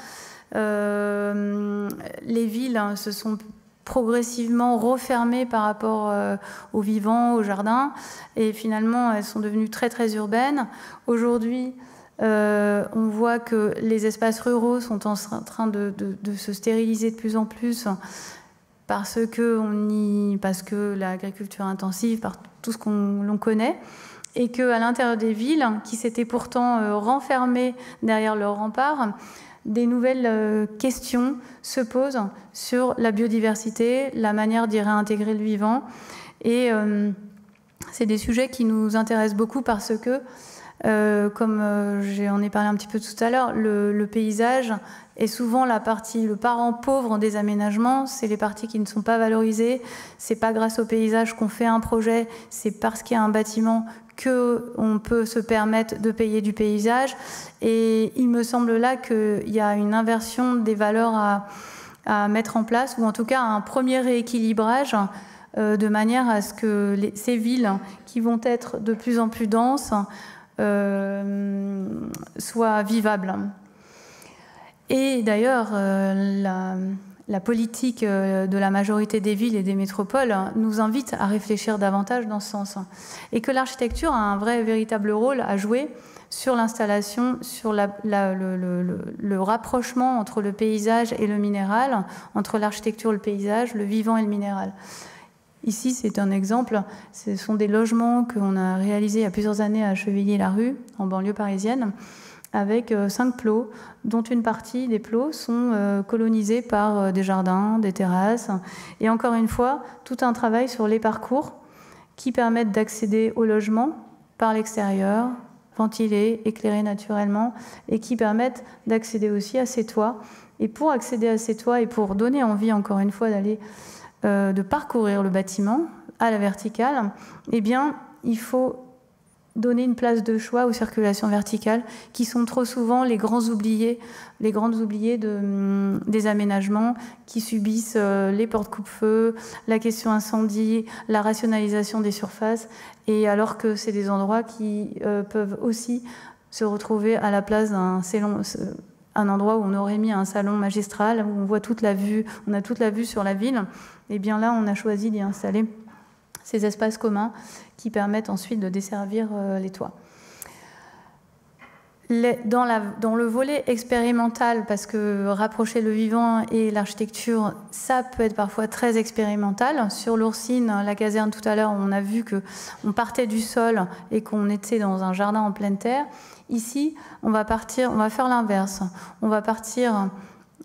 les villes se sont progressivement refermées par rapport aux vivants, aux jardins, et finalement elles sont devenues très très urbaines. Aujourd'hui, on voit que les espaces ruraux sont en train de se stériliser de plus en plus parce que l'agriculture intensive, par tout ce l'on connaît, et qu'à l'intérieur des villes, qui s'étaient pourtant renfermées derrière leurs remparts, des nouvelles questions se posent sur la biodiversité, la manière d'y réintégrer le vivant. Et c'est des sujets qui nous intéressent beaucoup parce que, comme j'en ai parlé un petit peu tout à l'heure, le paysage est souvent le parent pauvre des aménagements. C'est les parties qui ne sont pas valorisées. C'est pas grâce au paysage qu'on fait un projet, c'est parce qu'il y a un bâtiment qu'on peut se permettre de payer du paysage. Et il me semble là qu'il y a une inversion des valeurs à mettre en place, ou en tout cas un premier rééquilibrage, de manière à ce que ces villes qui vont être de plus en plus denses soient vivables. Et d'ailleurs, la politique de la majorité des villes et des métropoles nous invite à réfléchir davantage dans ce sens. Et que l'architecture a un véritable rôle à jouer sur l'installation, sur le rapprochement entre le paysage et le minéral, entre l'architecture, le paysage, le vivant et le minéral. Ici, c'est un exemple. Ce sont des logements qu'on a réalisés il y a plusieurs années à Chevilly-la-Rue, en banlieue parisienne, avec 5 plots, dont une partie des plots sont colonisés par des jardins, des terrasses. Et encore une fois, tout un travail sur les parcours qui permettent d'accéder au logement par l'extérieur, ventilé, éclairé naturellement, et qui permettent d'accéder aussi à ces toits. Et pour accéder à ces toits et pour donner envie, encore une fois, de parcourir le bâtiment à la verticale, eh bien, il faut donner une place de choix aux circulations verticales, qui sont trop souvent les grandes oubliées des aménagements, qui subissent les portes coupe-feu, la question incendie, la rationalisation des surfaces, et alors que c'est des endroits qui peuvent aussi se retrouver à la place d'un salon, un endroit où on aurait mis un salon magistral, où on voit toute la vue, on a toute la vue sur la ville, et bien là on a choisi d'y installer ces espaces communs qui permettent ensuite de desservir les toits. Dans le volet expérimental, parce que rapprocher le vivant et l'architecture, ça peut être parfois très expérimental. Sur l'Oursine, la caserne tout à l'heure, on a vu qu'on partait du sol et qu'on était dans un jardin en pleine terre. Ici, on va faire l'inverse. On va partir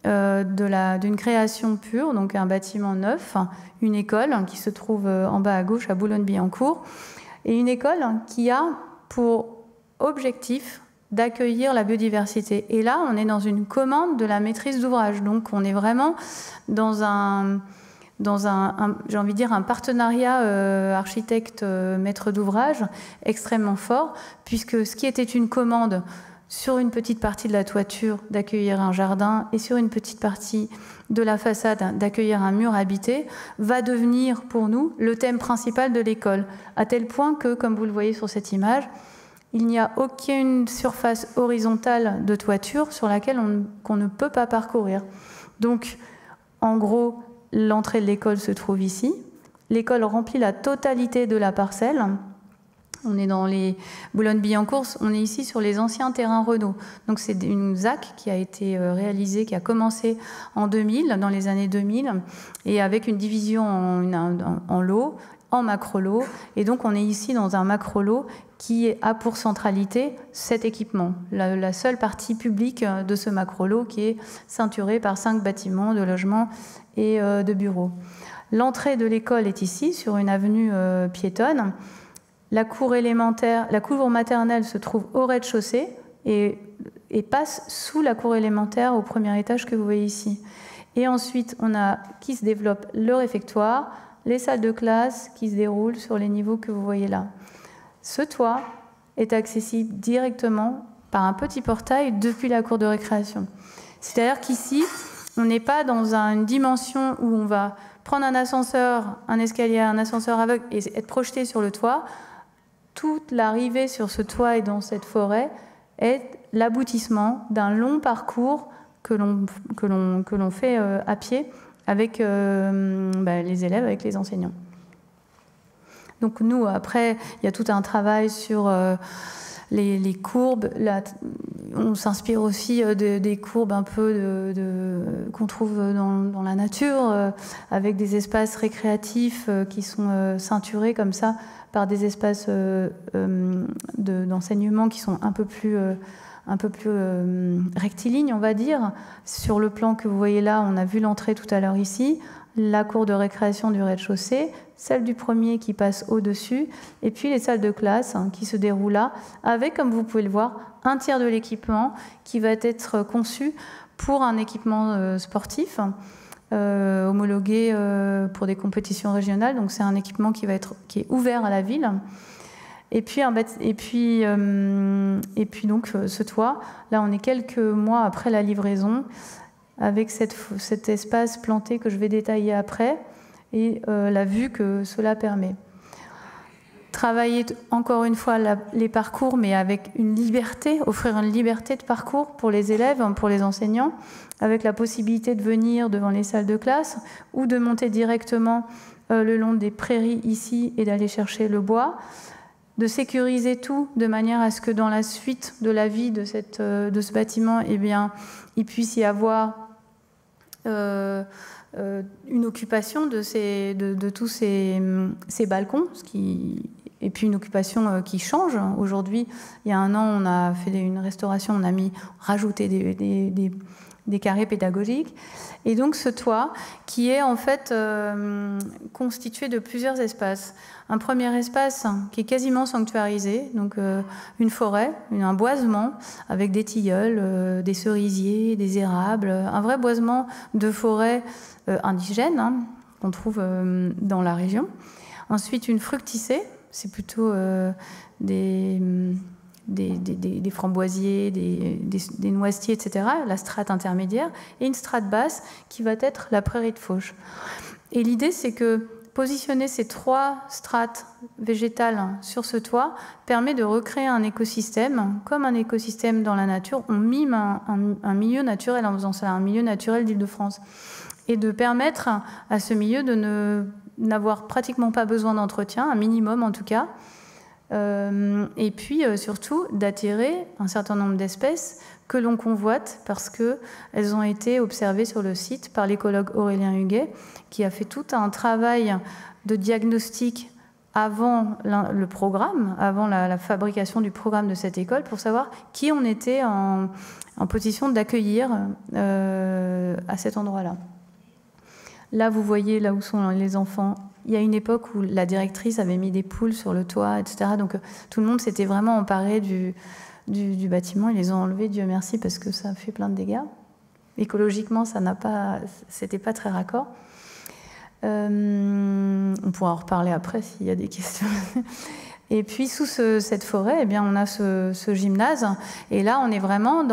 d'une création pure, donc un bâtiment neuf, une école qui se trouve en bas à gauche à Boulogne-Billancourt, et une école qui a pour objectif d'accueillir la biodiversité. Et là, on est dans une commande de la maîtrise d'ouvrage, donc on est vraiment dans j'ai envie de dire, un partenariat architecte-maître d'ouvrage extrêmement fort, puisque ce qui était une commande sur une petite partie de la toiture d'accueillir un jardin et sur une petite partie de la façade d'accueillir un mur habité, va devenir pour nous le thème principal de l'école, à tel point que, comme vous le voyez sur cette image, il n'y a aucune surface horizontale de toiture sur laquelle qu'on ne peut pas parcourir. Donc, en gros, l'entrée de l'école se trouve ici. L'école remplit la totalité de la parcelle. On est dans les Boulogne-Billancourt, on est ici sur les anciens terrains Renault. Donc c'est une ZAC qui a été réalisée, qui a commencé en 2000, dans les années 2000, et avec une division en lots, en macro-lots. Et donc on est ici dans un macro-lot qui a pour centralité cet équipement, la seule partie publique de ce macro-lot qui est ceinturée par 5 bâtiments de logements et de bureaux. L'entrée de l'école est ici, sur une avenue piétonne. La cour maternelle se trouve au rez-de-chaussée et passe sous la cour élémentaire au premier étage que vous voyez ici. Et ensuite, on a qui se développe le réfectoire, les salles de classe qui se déroulent sur les niveaux que vous voyez là. Ce toit est accessible directement par un petit portail depuis la cour de récréation. C'est-à-dire qu'ici, on n'est pas dans une dimension où on va prendre un ascenseur, un escalier, un ascenseur aveugle et être projeté sur le toit. Toute l'arrivée sur ce toit et dans cette forêt est l'aboutissement d'un long parcours que l'on fait à pied avec les élèves, avec les enseignants. Donc nous, après, il y a tout un travail sur les courbes. On s'inspire aussi des courbes un peu qu'on trouve dans la nature, avec des espaces récréatifs qui sont ceinturés comme ça par des espaces d'enseignement qui sont un peu plus rectilignes, on va dire. Sur le plan que vous voyez là, on a vu l'entrée tout à l'heure ici, la cour de récréation du rez-de-chaussée, celle du premier qui passe au-dessus, et puis les salles de classe qui se déroulent là, avec, comme vous pouvez le voir, un tiers de l'équipement qui va être conçu pour un équipement sportif, homologué pour des compétitions régionales. Donc c'est un équipement qui est ouvert à la ville. Et puis donc ce toit, là on est quelques mois après la livraison, avec cet espace planté que je vais détailler après, et la vue que cela permet. Travailler encore une fois les parcours, mais avec une liberté, offrir une liberté de parcours pour les élèves, pour les enseignants, avec la possibilité de venir devant les salles de classe ou de monter directement le long des prairies ici et d'aller chercher le bois, de sécuriser tout de manière à ce que dans la suite de la vie de ce bâtiment, eh bien, il puisse y avoir une occupation de tous ces balcons, et puis une occupation qui change. Aujourd'hui, il y a un an, on a fait une restauration, on a rajouté des carrés pédagogiques. Et donc ce toit qui est en fait constitué de plusieurs espaces. Un premier espace qui est quasiment sanctuarisé, donc une forêt, un boisement avec des tilleuls, des cerisiers, des érables, un vrai boisement de forêt indigène qu'on trouve dans la région. Ensuite une fructicée c'est plutôt des framboisiers, des noisetiers, etc., la strate intermédiaire, et une strate basse qui va être la prairie de fauche. Et l'idée, c'est que positionner ces 3 strates végétales sur ce toit permet de recréer un écosystème, comme un écosystème dans la nature. On mime un milieu naturel en faisant ça, un milieu naturel d'Île-de-France. Et de permettre à ce milieu de n'avoir pratiquement pas besoin d'entretien, un minimum en tout cas, et puis surtout d'attirer un certain nombre d'espèces que l'on convoite parce qu'elles ont été observées sur le site par l'écologue Aurélien Huguet, qui a fait tout un travail de diagnostic avant le programme, avant la fabrication du programme de cette école, pour savoir qui on était en position d'accueillir à cet endroit-là. Là, vous voyez là où sont les enfants. Il y a une époque où la directrice avait mis des poules sur le toit, etc. Donc tout le monde s'était vraiment emparé du bâtiment. Ils les ont enlevés, Dieu merci, parce que ça fait plein de dégâts. Écologiquement, c'était pas très raccord. On pourra en reparler après s'il y a des questions. Et puis sous cette forêt, eh bien, on a ce gymnase. Et là, on est vraiment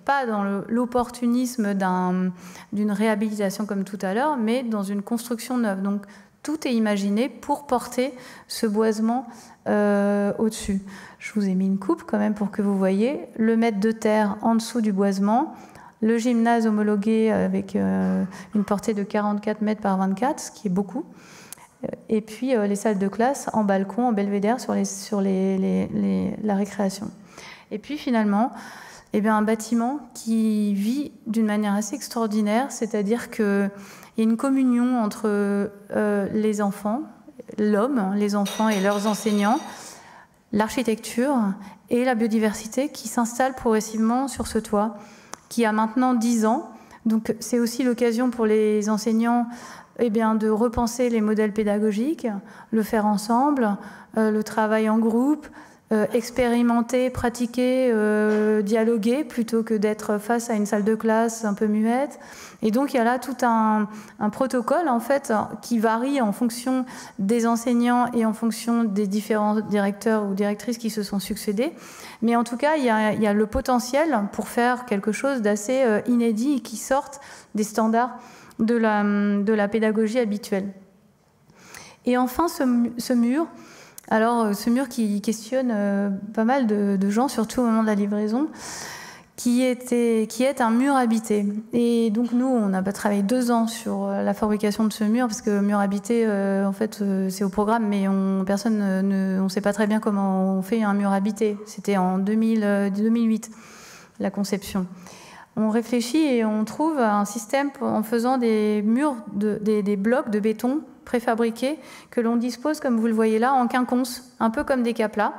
pas dans l'opportunisme d'une réhabilitation comme tout à l'heure, mais dans une construction neuve. Donc tout est imaginé pour porter ce boisement au-dessus. Je vous ai mis une coupe quand même pour que vous voyez le mètre de terre en dessous du boisement, le gymnase homologué avec une portée de 44 mètres par 24, ce qui est beaucoup. Et puis les salles de classe en balcon, en belvédère sur la récréation. Et puis finalement, eh bien, un bâtiment qui vit d'une manière assez extraordinaire, c'est-à-dire qu'il y a une communion entre les enfants, l'homme, les enfants et leurs enseignants, l'architecture et la biodiversité qui s'installe progressivement sur ce toit, qui a maintenant 10 ans. Donc c'est aussi l'occasion pour les enseignants de repenser les modèles pédagogiques, le faire ensemble, le travail en groupe, expérimenter, pratiquer, dialoguer, plutôt que d'être face à une salle de classe un peu muette. Et donc il y a là tout un protocole en fait qui varie en fonction des enseignants et en fonction des différents directeurs ou directrices qui se sont succédés. Mais en tout cas, il y a le potentiel pour faire quelque chose d'assez inédit et qui sorte des standards de la pédagogie habituelle. Et enfin, ce mur, alors ce mur qui questionne pas mal de gens, surtout au moment de la livraison, qui est un mur habité. Et donc nous, on a travaillé 2 ans sur la fabrication de ce mur, parce que mur habité, en fait, c'est au programme, mais on ne sait pas très bien comment on fait un mur habité. C'était en 2008, la conception. On réfléchit et on trouve un système en faisant des murs, des blocs de béton préfabriqués que l'on dispose, comme vous le voyez là, en quinconce, un peu comme des caplas,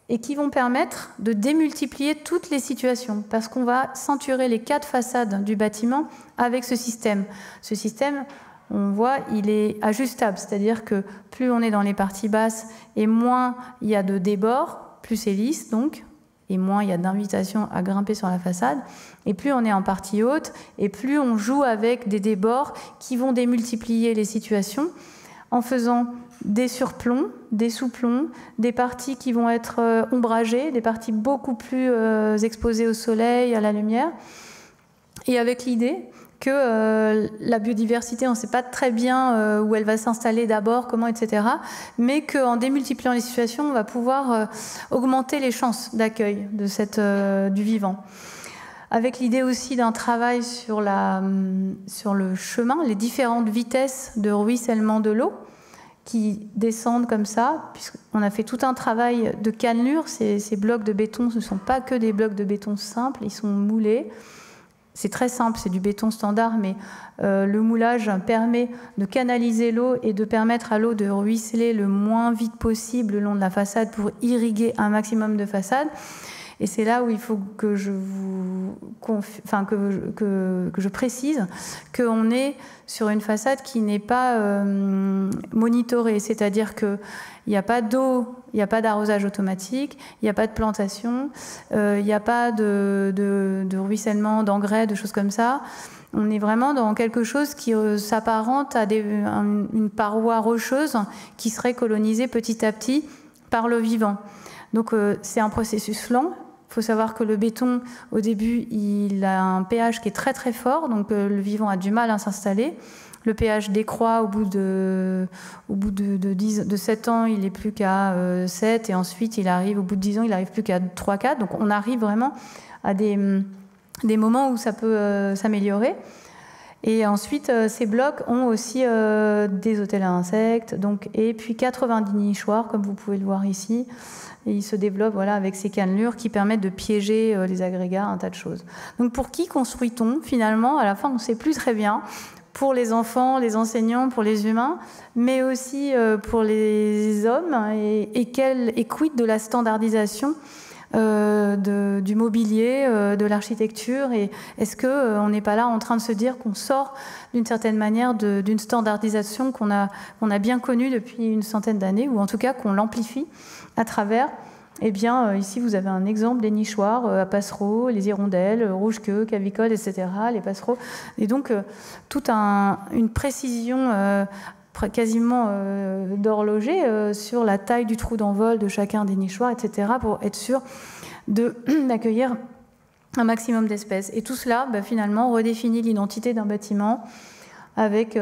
et qui vont permettre de démultiplier toutes les situations, parce qu'on va ceinturer les 4 façades du bâtiment avec ce système. Ce système, on voit, il est ajustable, c'est-à-dire que plus on est dans les parties basses et moins il y a de débords, plus c'est lisse donc, et moins il y a d'invitation à grimper sur la façade, et plus on est en partie haute, et plus on joue avec des débords qui vont démultiplier les situations en faisant des surplombs, des sous-plombs, des parties qui vont être ombragées, des parties beaucoup plus exposées au soleil, à la lumière, et avec l'idée que la biodiversité, on ne sait pas très bien où elle va s'installer d'abord, comment, etc. Mais qu'en démultipliant les situations, on va pouvoir augmenter les chances d'accueil du vivant. Avec l'idée aussi d'un travail sur le chemin, les différentes vitesses de ruissellement de l'eau qui descendent comme ça, puisqu'on a fait tout un travail de cannelure. Ces blocs de béton, ce ne sont pas que des blocs de béton simples, ils sont moulés. C'est très simple, c'est du béton standard, mais le moulage permet de canaliser l'eau et de permettre à l'eau de ruisseler le moins vite possible le long de la façade pour irriguer un maximum de façades. Et c'est là où il faut que je précise qu'on est sur une façade qui n'est pas monitorée, c'est-à-dire qu'il n'y a pas d'eau, il n'y a pas d'arrosage automatique, il n'y a pas de plantation, il n'y a pas de ruissellement, d'engrais, de choses comme ça. On est vraiment dans quelque chose qui s'apparente à une paroi rocheuse qui serait colonisée petit à petit par le vivant. Donc c'est un processus lent. Il faut savoir que le béton, au début, il a un pH qui est très très fort, donc le vivant a du mal à s'installer. Le pH décroît au bout de 7 ans, il n'est plus qu'à 7, et ensuite il arrive au bout de 10 ans, il n'arrive plus qu'à 3-4. Donc on arrive vraiment à des moments où ça peut s'améliorer. Et ensuite, ces blocs ont aussi des hôtels à insectes, et puis 90 nichoirs, comme vous pouvez le voir ici. Et ils se développent avec ces cannelures qui permettent de piéger les agrégats, un tas de choses. Donc pour qui construit-on? Finalement, à la fin, on ne sait plus très bien. Pour les enfants, les enseignants, pour les humains, mais aussi pour les hommes. Et quid de la standardisation du mobilier, de l'architecture, et est-ce qu'on n'est pas là en train de se dire qu'on sort d'une certaine manière d'une standardisation qu'on a bien connue depuis une centaine d'années, ou en tout cas qu'on l'amplifie à travers. Eh bien, ici, vous avez un exemple des nichoirs à passereaux, les hirondelles, rouge-queue, cavicole, etc., les passereaux. Et donc, toute une précision quasiment d'horloger sur la taille du trou d'envol de chacun des nichoirs, etc., pour être sûr d'accueillir un maximum d'espèces. Et tout cela, finalement, redéfinit l'identité d'un bâtiment avec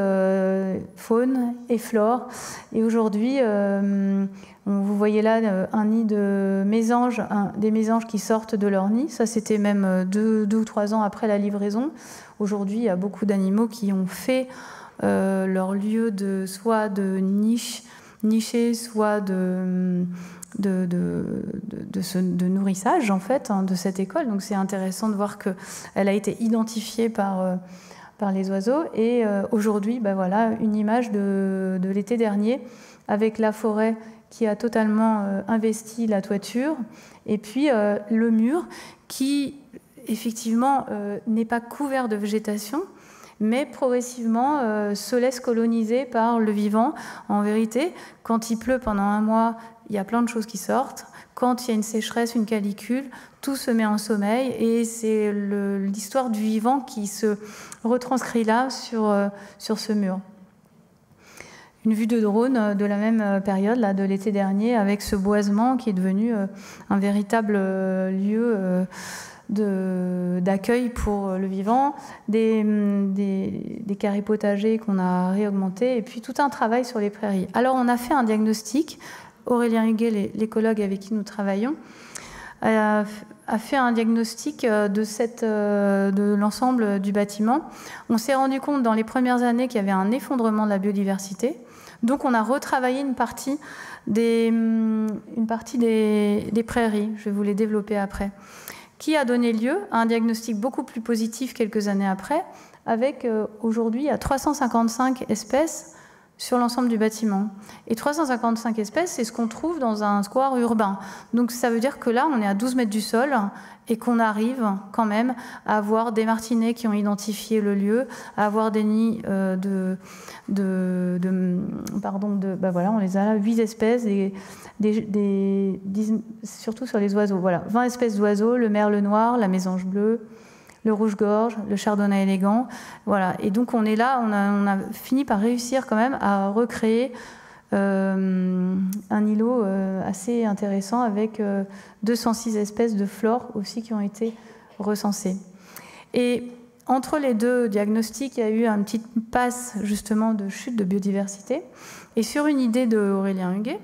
faune et flore. Et aujourd'hui, vous voyez là un nid de mésanges, des mésanges qui sortent de leur nid. Ça, c'était même 2 ou 3 ans après la livraison. Aujourd'hui, il y a beaucoup d'animaux qui ont fait leur lieu soit de nicher, soit de nourrissage, en fait, de cette école. Donc c'est intéressant de voir qu'elle a été identifiée par les oiseaux. Et aujourd'hui, voilà une image de l'été dernier avec la forêt qui a totalement investi la toiture, et puis le mur qui, effectivement, n'est pas couvert de végétation, mais progressivement se laisse coloniser par le vivant. En vérité, quand il pleut pendant 1 mois, il y a plein de choses qui sortent. Quand il y a une sécheresse, une canicule, tout se met en sommeil, et c'est l'histoire du vivant qui se retranscrit là sur ce mur. Une vue de drone de la même période, là, de l'été dernier, avec ce boisement qui est devenu un véritable lieu d'accueil pour le vivant, des carrés potagers qu'on a réaugmentés, et puis tout un travail sur les prairies. Alors on a fait un diagnostic. Aurélien Huguet, l'écologue avec qui nous travaillons, a fait un diagnostic de l'ensemble du bâtiment. On s'est rendu compte dans les premières années qu'il y avait un effondrement de la biodiversité. Donc on a retravaillé une partie des prairies. Je vais vous les développer après. Qui a donné lieu à un diagnostic beaucoup plus positif quelques années après, avec aujourd'hui à 355 espèces sur l'ensemble du bâtiment. Et 355 espèces, c'est ce qu'on trouve dans un square urbain. Donc ça veut dire que là, on est à 12 mètres du sol et qu'on arrive quand même à avoir des martinets qui ont identifié le lieu, à avoir des nids voilà, on les a là, 8 espèces, surtout sur les oiseaux. Voilà, 20 espèces d'oiseaux, le merle noir, la mésange bleue, le rouge-gorge, le chardonnay élégant. Voilà. Et donc on est là, on a fini par réussir quand même à recréer un îlot assez intéressant avec 206 espèces de flore aussi qui ont été recensées. Et entre les deux diagnostics, il y a eu une petite passe justement de chute de biodiversité. Et sur une idée de Aurélien Huguet,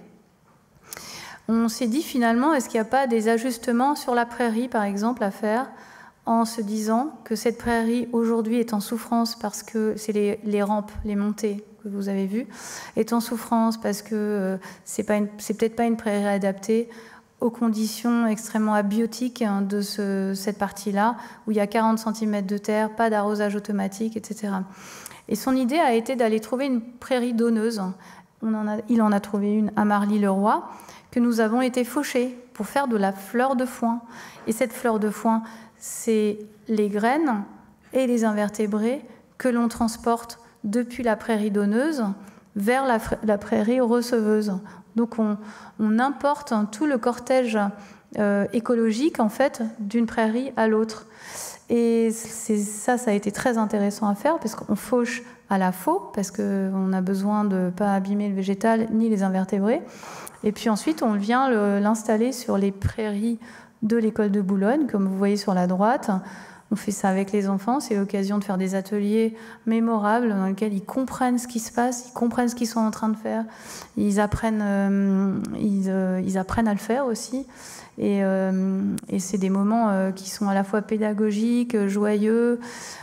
on s'est dit finalement, est-ce qu'il n'y a pas des ajustements sur la prairie, par exemple, à faire, en se disant que cette prairie aujourd'hui est en souffrance parce que c'est les rampes, les montées que vous avez vues, est en souffrance parce que c'est peut-être pas une prairie adaptée aux conditions extrêmement abiotiques de cette partie-là, où il y a 40 cm de terre, pas d'arrosage automatique, etc. Et son idée a été d'aller trouver une prairie donneuse. Il en a trouvé une à Marly-le-Roi, que nous avons été fauchés pour faire de la fleur de foin. Et cette fleur de foin, c'est les graines et les invertébrés que l'on transporte depuis la prairie donneuse vers la prairie receveuse. Donc on importe tout le cortège écologique en fait d'une prairie à l'autre. Et ça a été très intéressant à faire parce qu'on fauche à la faux, parce qu'on a besoin de ne pas abîmer le végétal ni les invertébrés. Et puis ensuite, on vient l'installer sur les prairies de l'école de Boulogne, comme vous voyez sur la droite. On fait ça avec les enfants, c'est l'occasion de faire des ateliers mémorables dans lesquels ils comprennent ce qui se passe, ils comprennent ce qu'ils sont en train de faire, ils apprennent à le faire aussi. Et c'est des moments qui sont à la fois pédagogiques, joyeux.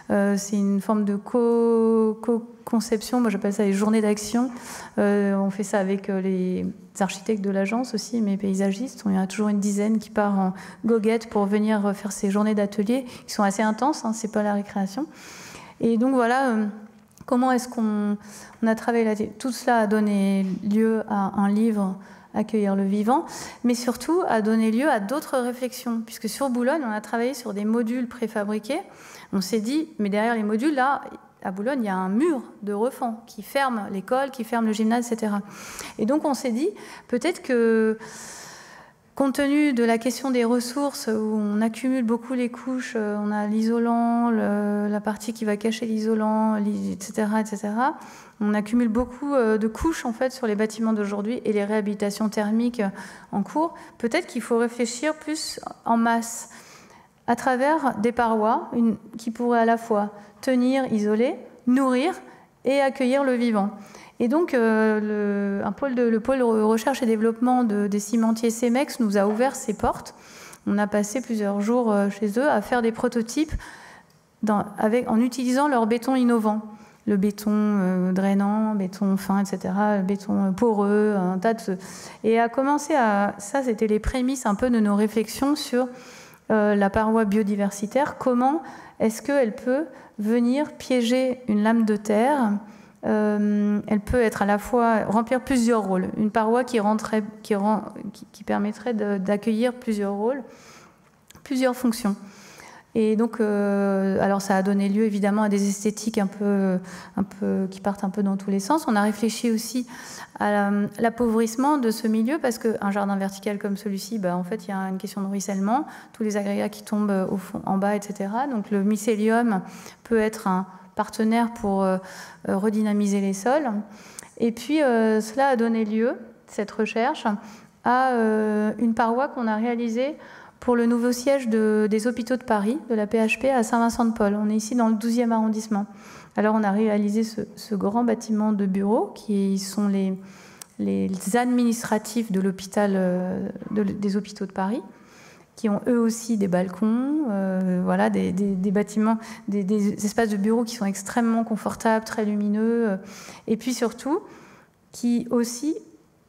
C'est une forme de co-conception. Moi, j'appelle ça les journées d'action. On fait ça avec les architectes de l'agence aussi, mes paysagistes. Il y en a toujours une dizaine qui part en goguette pour venir faire ces journées d'atelier qui sont assez intenses. C'est pas la récréation. Et donc voilà. Comment est-ce qu'on a travaillé là-dessus? Tout cela a donné lieu à un livre, Accueillir le vivant, mais surtout a donné lieu à d'autres réflexions, puisque sur Boulogne, on a travaillé sur des modules préfabriqués. On s'est dit, mais derrière les modules, là, à Boulogne, il y a un mur de refend qui ferme l'école, qui ferme le gymnase, etc. Et donc on s'est dit, peut-être que, compte tenu de la question des ressources, où on accumule beaucoup les couches, on a l'isolant, la partie qui va cacher l'isolant, etc., etc., on accumule beaucoup de couches en fait sur les bâtiments d'aujourd'hui et les réhabilitations thermiques en cours. Peut-être qu'il faut réfléchir plus en masse, à travers des parois qui pourraient à la fois tenir, isoler, nourrir et accueillir le vivant. Et donc, le pôle recherche et développement des cimentiers CEMEX nous a ouvert ses portes. On a passé plusieurs jours chez eux à faire des prototypes en utilisant leur béton innovant. Le béton drainant, béton fin, etc., le béton poreux, un tas de... Et à commencer à... Ça, c'était les prémices un peu de nos réflexions sur la paroi biodiversitaire. Comment est-ce qu'elle peut venir piéger une lame de terre? Elle peut être à la fois remplir plusieurs rôles. Une paroi qui permettrait d'accueillir plusieurs rôles, plusieurs fonctions. Et donc, alors ça a donné lieu évidemment à des esthétiques un peu qui partent un peu dans tous les sens. On a réfléchi aussi à l'appauvrissement de ce milieu parce qu'un jardin vertical comme celui-ci, en fait, il y a une question de ruissellement, tous les agrégats qui tombent au fond, en bas, etc. Donc le mycélium peut être un partenaire pour redynamiser les sols. Et puis, cela a donné lieu, cette recherche, à une paroi qu'on a réalisée pour le nouveau siège des hôpitaux de Paris, de la PHP, à Saint-Vincent-de-Paul. On est ici dans le 12e arrondissement. Alors, on a réalisé ce grand bâtiment de bureaux qui sont les administratifs de l'hôpital, des hôpitaux de Paris, qui ont eux aussi des balcons, voilà, des bâtiments, des espaces de bureaux qui sont extrêmement confortables, très lumineux, et puis surtout, qui aussi,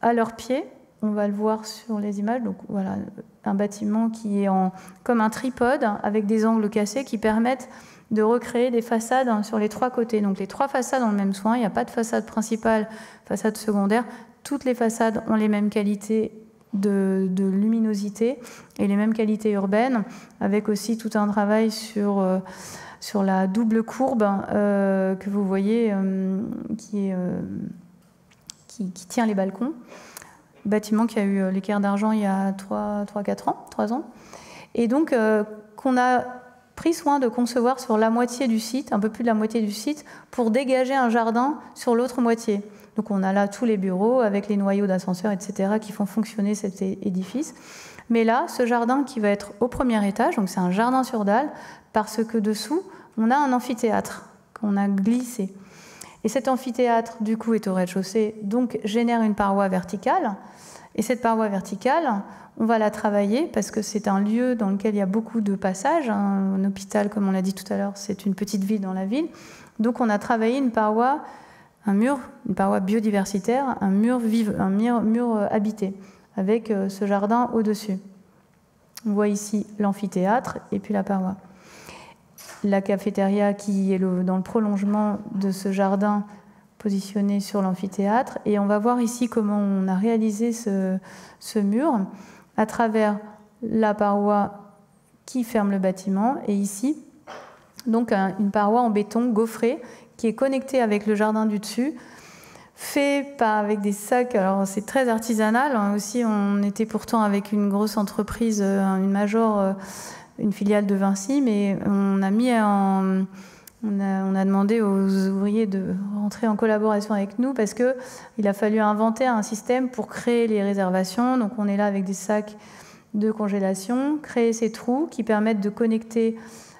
à leurs pieds, on va le voir sur les images, donc voilà, un bâtiment qui est comme un tripode avec des angles cassés qui permettent de recréer des façades sur les trois côtés. Donc les trois façades ont le même soin, il n'y a pas de façade principale, façade secondaire. Toutes les façades ont les mêmes qualités de luminosité et les mêmes qualités urbaines, avec aussi tout un travail sur la double courbe que vous voyez qui tient les balcons. Bâtiment qui a eu l'équerre d'argent il y a 3 ans. Et donc, qu'on a pris soin de concevoir sur la moitié du site, un peu plus de la moitié du site, pour dégager un jardin sur l'autre moitié. Donc, on a là tous les bureaux avec les noyaux d'ascenseurs, etc., qui font fonctionner cet édifice. Mais là, ce jardin qui va être au premier étage, donc c'est un jardin sur dalle, parce que dessous, on a un amphithéâtre qu'on a glissé. Et cet amphithéâtre, du coup, est au rez-de-chaussée, donc génère une paroi verticale. Et cette paroi verticale, on va la travailler parce que c'est un lieu dans lequel il y a beaucoup de passages. Un hôpital, comme on l'a dit tout à l'heure, c'est une petite ville dans la ville. Donc on a travaillé une paroi biodiversitaire, un mur habité, avec ce jardin au-dessus. On voit ici l'amphithéâtre et puis la paroi. La cafétéria qui est dans le prolongement de ce jardin positionné sur l'amphithéâtre. Et on va voir ici comment on a réalisé ce mur à travers la paroi qui ferme le bâtiment. Et ici, donc une paroi en béton gaufrée qui est connectée avec le jardin du dessus fait avec des sacs. Alors c'est très artisanal. Aussi, on était pourtant avec une grosse entreprise, une major, une filiale de Vinci, mais on a demandé aux ouvriers de rentrer en collaboration avec nous parce qu'il a fallu inventer un système pour créer les réservations. Donc on est là avec des sacs de congélation, créer ces trous qui permettent de connecter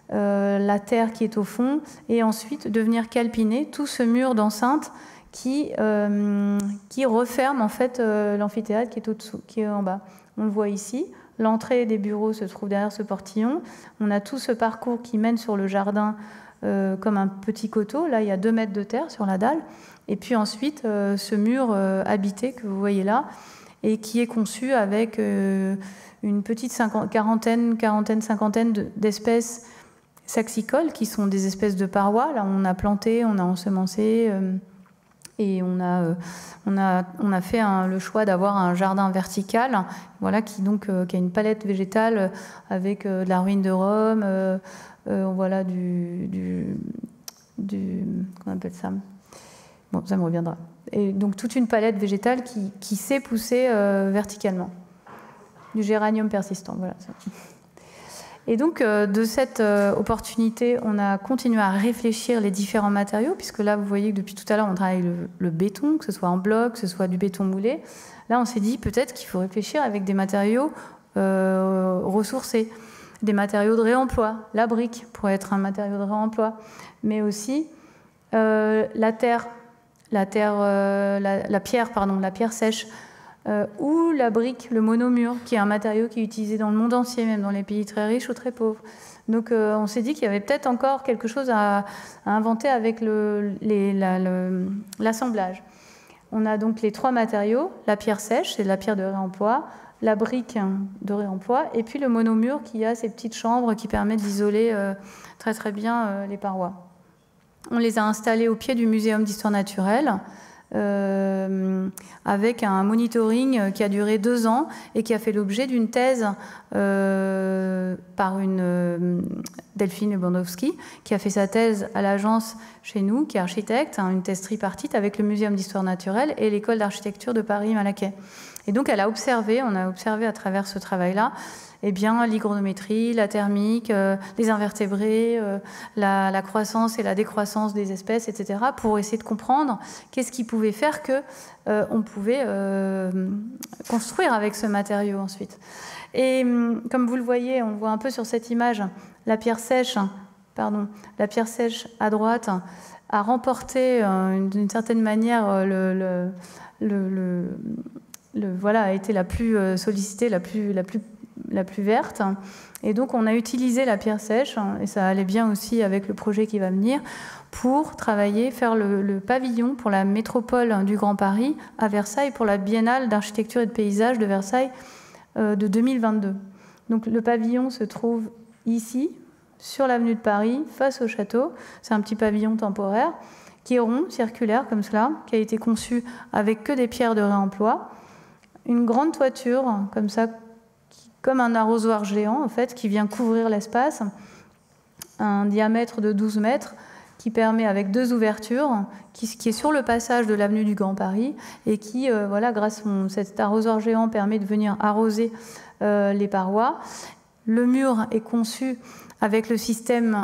la terre qui est au fond et ensuite de venir calpiner tout ce mur d'enceinte qui referme en fait l'amphithéâtre qui est au-dessous, qui est en bas. On le voit ici. L'entrée des bureaux se trouve derrière ce portillon. On a tout ce parcours qui mène sur le jardin comme un petit coteau. Là, il y a 2 mètres de terre sur la dalle. Et puis ensuite, ce mur habité que vous voyez là, et qui est conçu avec une petite cinquantaine d'espèces saxicoles, qui sont des espèces de parois. Là, on a planté, on a ensemencé, et on a fait le choix d'avoir un jardin vertical, voilà, qui a une palette végétale avec de la ruine de Rome, voilà, qu'on appelle ça. Bon, ça me reviendra. Et donc toute une palette végétale qui sait pousser verticalement. Du géranium persistant, voilà. Et donc de cette opportunité, on a continué à réfléchir les différents matériaux, puisque là, vous voyez que depuis tout à l'heure, on travaille le béton, que ce soit en bloc, que ce soit du béton moulé. Là, on s'est dit peut-être qu'il faut réfléchir avec des matériaux ressourcés. Des matériaux de réemploi. La brique pourrait être un matériau de réemploi, mais aussi la pierre sèche, ou la brique, le monomure, qui est un matériau qui est utilisé dans le monde entier, même dans les pays très riches ou très pauvres. Donc on s'est dit qu'il y avait peut-être encore quelque chose à inventer avec l'assemblage. On a donc les 3 matériaux, la pierre sèche, c'est de la pierre de réemploi, la brique de réemploi, et puis le monomure qui a ces petites chambres qui permettent d'isoler très très bien les parois. On les a installés au pied du Muséum d'histoire naturelle, avec un monitoring qui a duré 2 ans et qui a fait l'objet d'une thèse par une Delphine Bandowski, qui a fait sa thèse à l'agence chez nous, qui est architecte, une thèse tripartite avec le Muséum d'histoire naturelle et l'école d'architecture de Paris-Malaquais. Et donc on a observé à travers ce travail-là, eh bien, l'hygrométrie, la thermique, les invertébrés, la croissance et la décroissance des espèces, etc., pour essayer de comprendre qu'est-ce qui pouvait faire qu'on pouvait construire avec ce matériau ensuite. Et comme vous le voyez, on le voit un peu sur cette image, la pierre sèche à droite a remporté d'une certaine manière voilà, a été la plus sollicitée, la plus verte. Et donc on a utilisé la pierre sèche, et ça allait bien aussi avec le projet qui va venir, pour travailler, faire le pavillon pour la métropole du Grand Paris à Versailles, pour la Biennale d'architecture et de paysage de Versailles de 2022. Donc le pavillon se trouve ici, sur l'avenue de Paris, face au château. C'est un petit pavillon temporaire qui est rond, circulaire comme cela, qui a été conçu avec que des pierres de réemploi. Une grande toiture, comme ça, comme un arrosoir géant, en fait, qui vient couvrir l'espace, un diamètre de 12 mètres, qui permet, avec 2 ouvertures, qui est sur le passage de l'avenue du Grand Paris, et qui, voilà, grâce à cet arrosoir géant, permet de venir arroser les parois. Le mur est conçu avec un système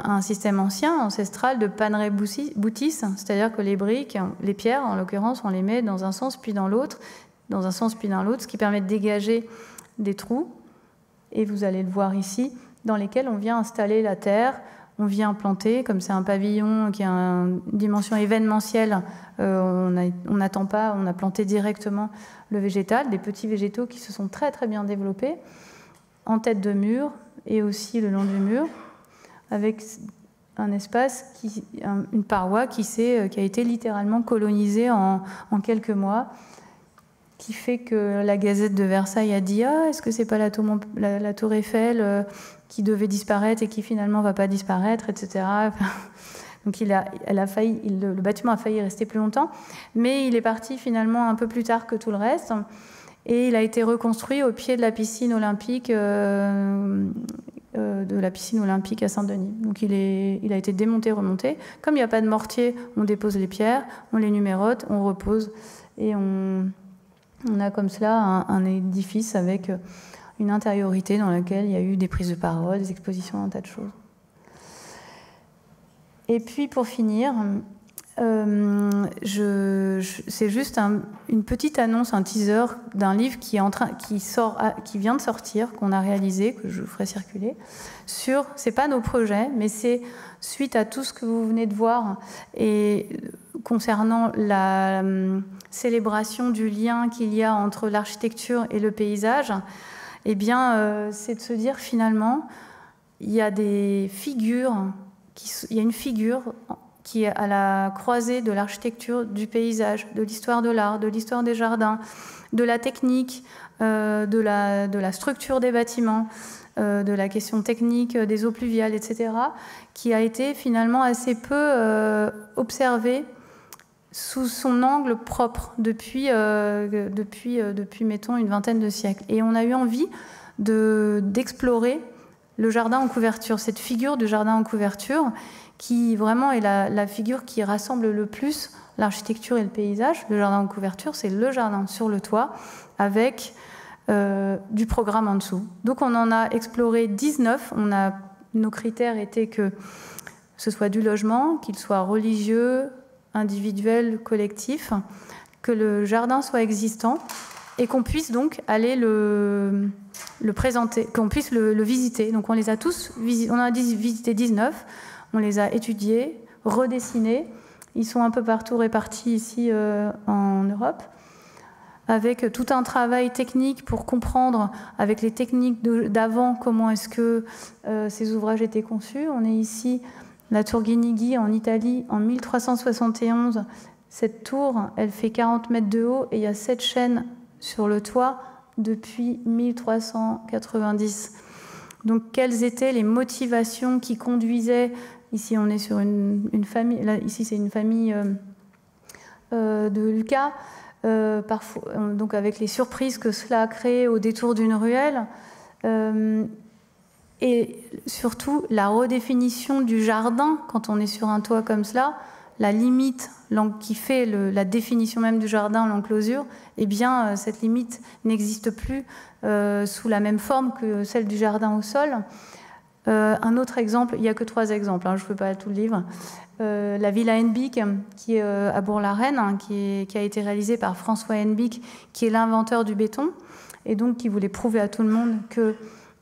ancien, ancestral, de panerai-boutis, c'est-à-dire que les briques, les pierres, en l'occurrence, on les met dans un sens puis dans l'autre, ce qui permet de dégager des trous, et vous allez le voir ici, dans lesquels on vient installer la terre, on vient planter, comme c'est un pavillon qui a une dimension événementielle, on n'attend pas, on a planté directement le végétal, des petits végétaux qui se sont très très bien développés, en tête de mur et aussi le long du mur, avec un espace, une paroi qui a été littéralement colonisée en quelques mois, qui fait que la Gazette de Versailles a dit « Ah, est-ce que c'est pas la tour Eiffel qui devait disparaître et qui finalement ne va pas disparaître, etc. » Donc le bâtiment a failli rester plus longtemps, mais il est parti finalement un peu plus tard que tout le reste. Et il a été reconstruit au pied de la piscine olympique de la piscine olympique à Saint-Denis. Donc il a été démonté, remonté. Comme il n'y a pas de mortier, on dépose les pierres, on les numérote, on repose, et on a comme cela un édifice avec une intériorité dans laquelle il y a eu des prises de parole, des expositions, un tas de choses. Et puis pour finir, c'est juste une petite annonce, un teaser d'un livre qui vient de sortir, qu'on a réalisé, que je ferai circuler, c'est pas nos projets, mais c'est suite à tout ce que vous venez de voir, et concernant la célébration du lien qu'il y a entre l'architecture et le paysage, eh bien, c'est de se dire finalement, il y a des figures, il y a une figure qui est à la croisée de l'architecture, du paysage, de l'histoire de l'art, de l'histoire des jardins, de la technique, de la structure des bâtiments, de la question technique des eaux pluviales, etc., qui a été finalement assez peu observée sous son angle propre depuis, mettons, une vingtaine de siècles. Et on a eu envie d'explorer le jardin en couverture, cette figure du jardin en couverture, qui vraiment est la figure qui rassemble le plus l'architecture et le paysage. Le jardin en couverture, c'est le jardin sur le toit, avec du programme en dessous. Donc on en a exploré 19. Nos critères étaient que ce soit du logement, qu'il soit religieux, individuel, collectif, que le jardin soit existant, et qu'on puisse donc aller le présenter, qu'on puisse le visiter. Donc on les a tous visités, on en a visité 19, on les a étudiés, redessinés. Ils sont un peu partout répartis ici en Europe, avec tout un travail technique pour comprendre, avec les techniques d'avant, comment est-ce que ces ouvrages étaient conçus. On est ici, la tour Guinighi en Italie, en 1371. Cette tour, elle fait 40 mètres de haut et il y a 7 chaînes sur le toit depuis 1390. Donc, quelles étaient les motivations qui conduisaient? Ici, on est sur une famille. Là, ici, c'est une famille de Lucas. Parfois, donc, avec les surprises que cela a créées au détour d'une ruelle. Et surtout, la redéfinition du jardin, quand on est sur un toit comme cela, la limite qui fait la définition même du jardin, l'enclosure, eh bien, cette limite n'existe plus sous la même forme que celle du jardin au sol. Un autre exemple, il n'y a que 3 exemples, je ne fais pas tout le livre. La Villa Hennebique, qui est à Bourg-la-Reine, qui a été réalisée par François Hennebique, qui est l'inventeur du béton, et donc qui voulait prouver à tout le monde que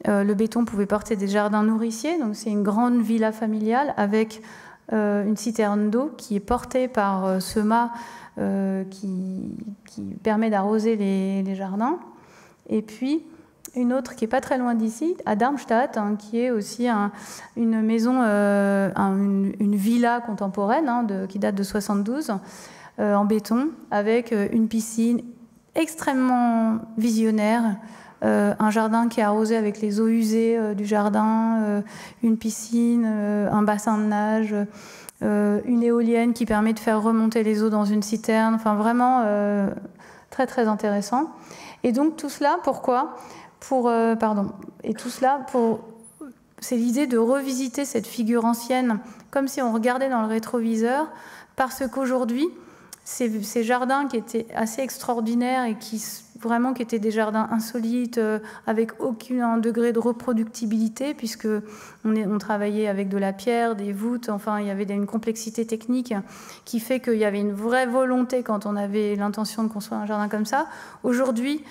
le béton pouvait porter des jardins nourriciers. Donc c'est une grande villa familiale avec une citerne d'eau qui est portée par ce mât qui permet d'arroser les jardins. Et puis une autre qui n'est pas très loin d'ici, à Darmstadt, qui est aussi une maison, une villa contemporaine qui date de 72, en béton, avec une piscine extrêmement visionnaire, un jardin qui est arrosé avec les eaux usées du jardin, une piscine, un bassin de nage, une éolienne qui permet de faire remonter les eaux dans une citerne, enfin vraiment très très intéressant. Et donc tout cela, pourquoi ? Et tout cela c'est l'idée de revisiter cette figure ancienne comme si on regardait dans le rétroviseur, parce qu'aujourd'hui, ces jardins qui étaient assez extraordinaires et qui étaient des jardins insolites, avec aucun degré de reproductibilité, puisque on travaillait avec de la pierre, des voûtes, enfin il y avait une complexité technique qui fait qu'il y avait une vraie volonté quand on avait l'intention de construire un jardin comme ça. Aujourd'hui,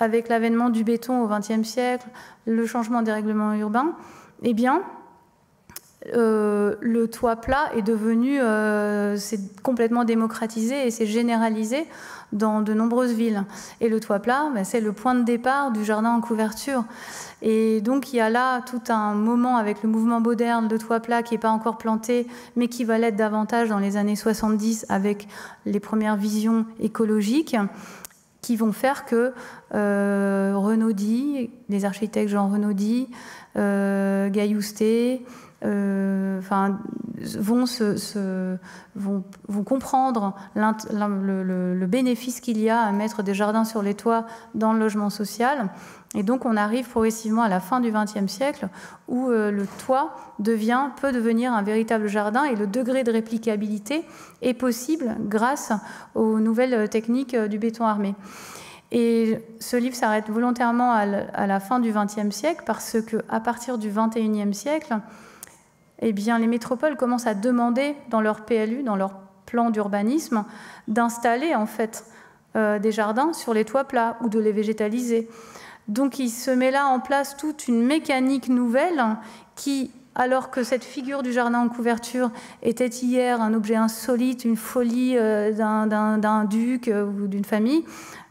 avec l'avènement du béton au XXe siècle, le changement des règlements urbains, eh bien, le toit plat est devenu, c'est complètement démocratisé et c'est généralisé dans de nombreuses villes. Et le toit plat, c'est le point de départ du jardin en couverture. Et donc il y a là tout un moment avec le mouvement moderne de toit plat qui n'est pas encore planté, mais qui va l'être davantage dans les années 70 avec les premières visions écologiques, qui vont faire que Renaudy, les architectes Jean Renaudy, Gaillousté, vont comprendre le bénéfice qu'il y a à mettre des jardins sur les toits dans le logement social. Et donc on arrive progressivement à la fin du XXe siècle où le toit peut devenir un véritable jardin et le degré de réplicabilité est possible grâce aux nouvelles techniques du béton armé. Et ce livre s'arrête volontairement à la fin du XXe siècle parce qu'à partir du XXIe siècle, eh bien, les métropoles commencent à demander dans leur PLU, dans leur plan d'urbanisme, d'installer en fait des jardins sur les toits plats ou de les végétaliser. Donc il se met là en place toute une mécanique nouvelle qui, alors que cette figure du jardin en couverture était hier un objet insolite, une folie d'un duc ou d'une famille,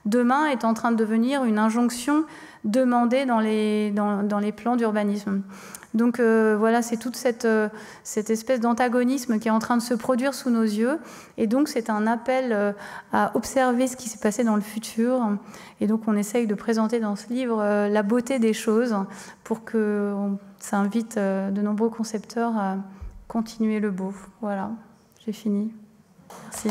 demain est en train de devenir une injonction demandée dans les plans d'urbanisme. Donc voilà, c'est toute cette espèce d'antagonisme qui est en train de se produire sous nos yeux. Et donc c'est un appel à observer ce qui s'est passé dans le futur. Et donc on essaye de présenter dans ce livre la beauté des choses pour que ça invite de nombreux concepteurs à continuer le beau. Voilà, j'ai fini. Merci.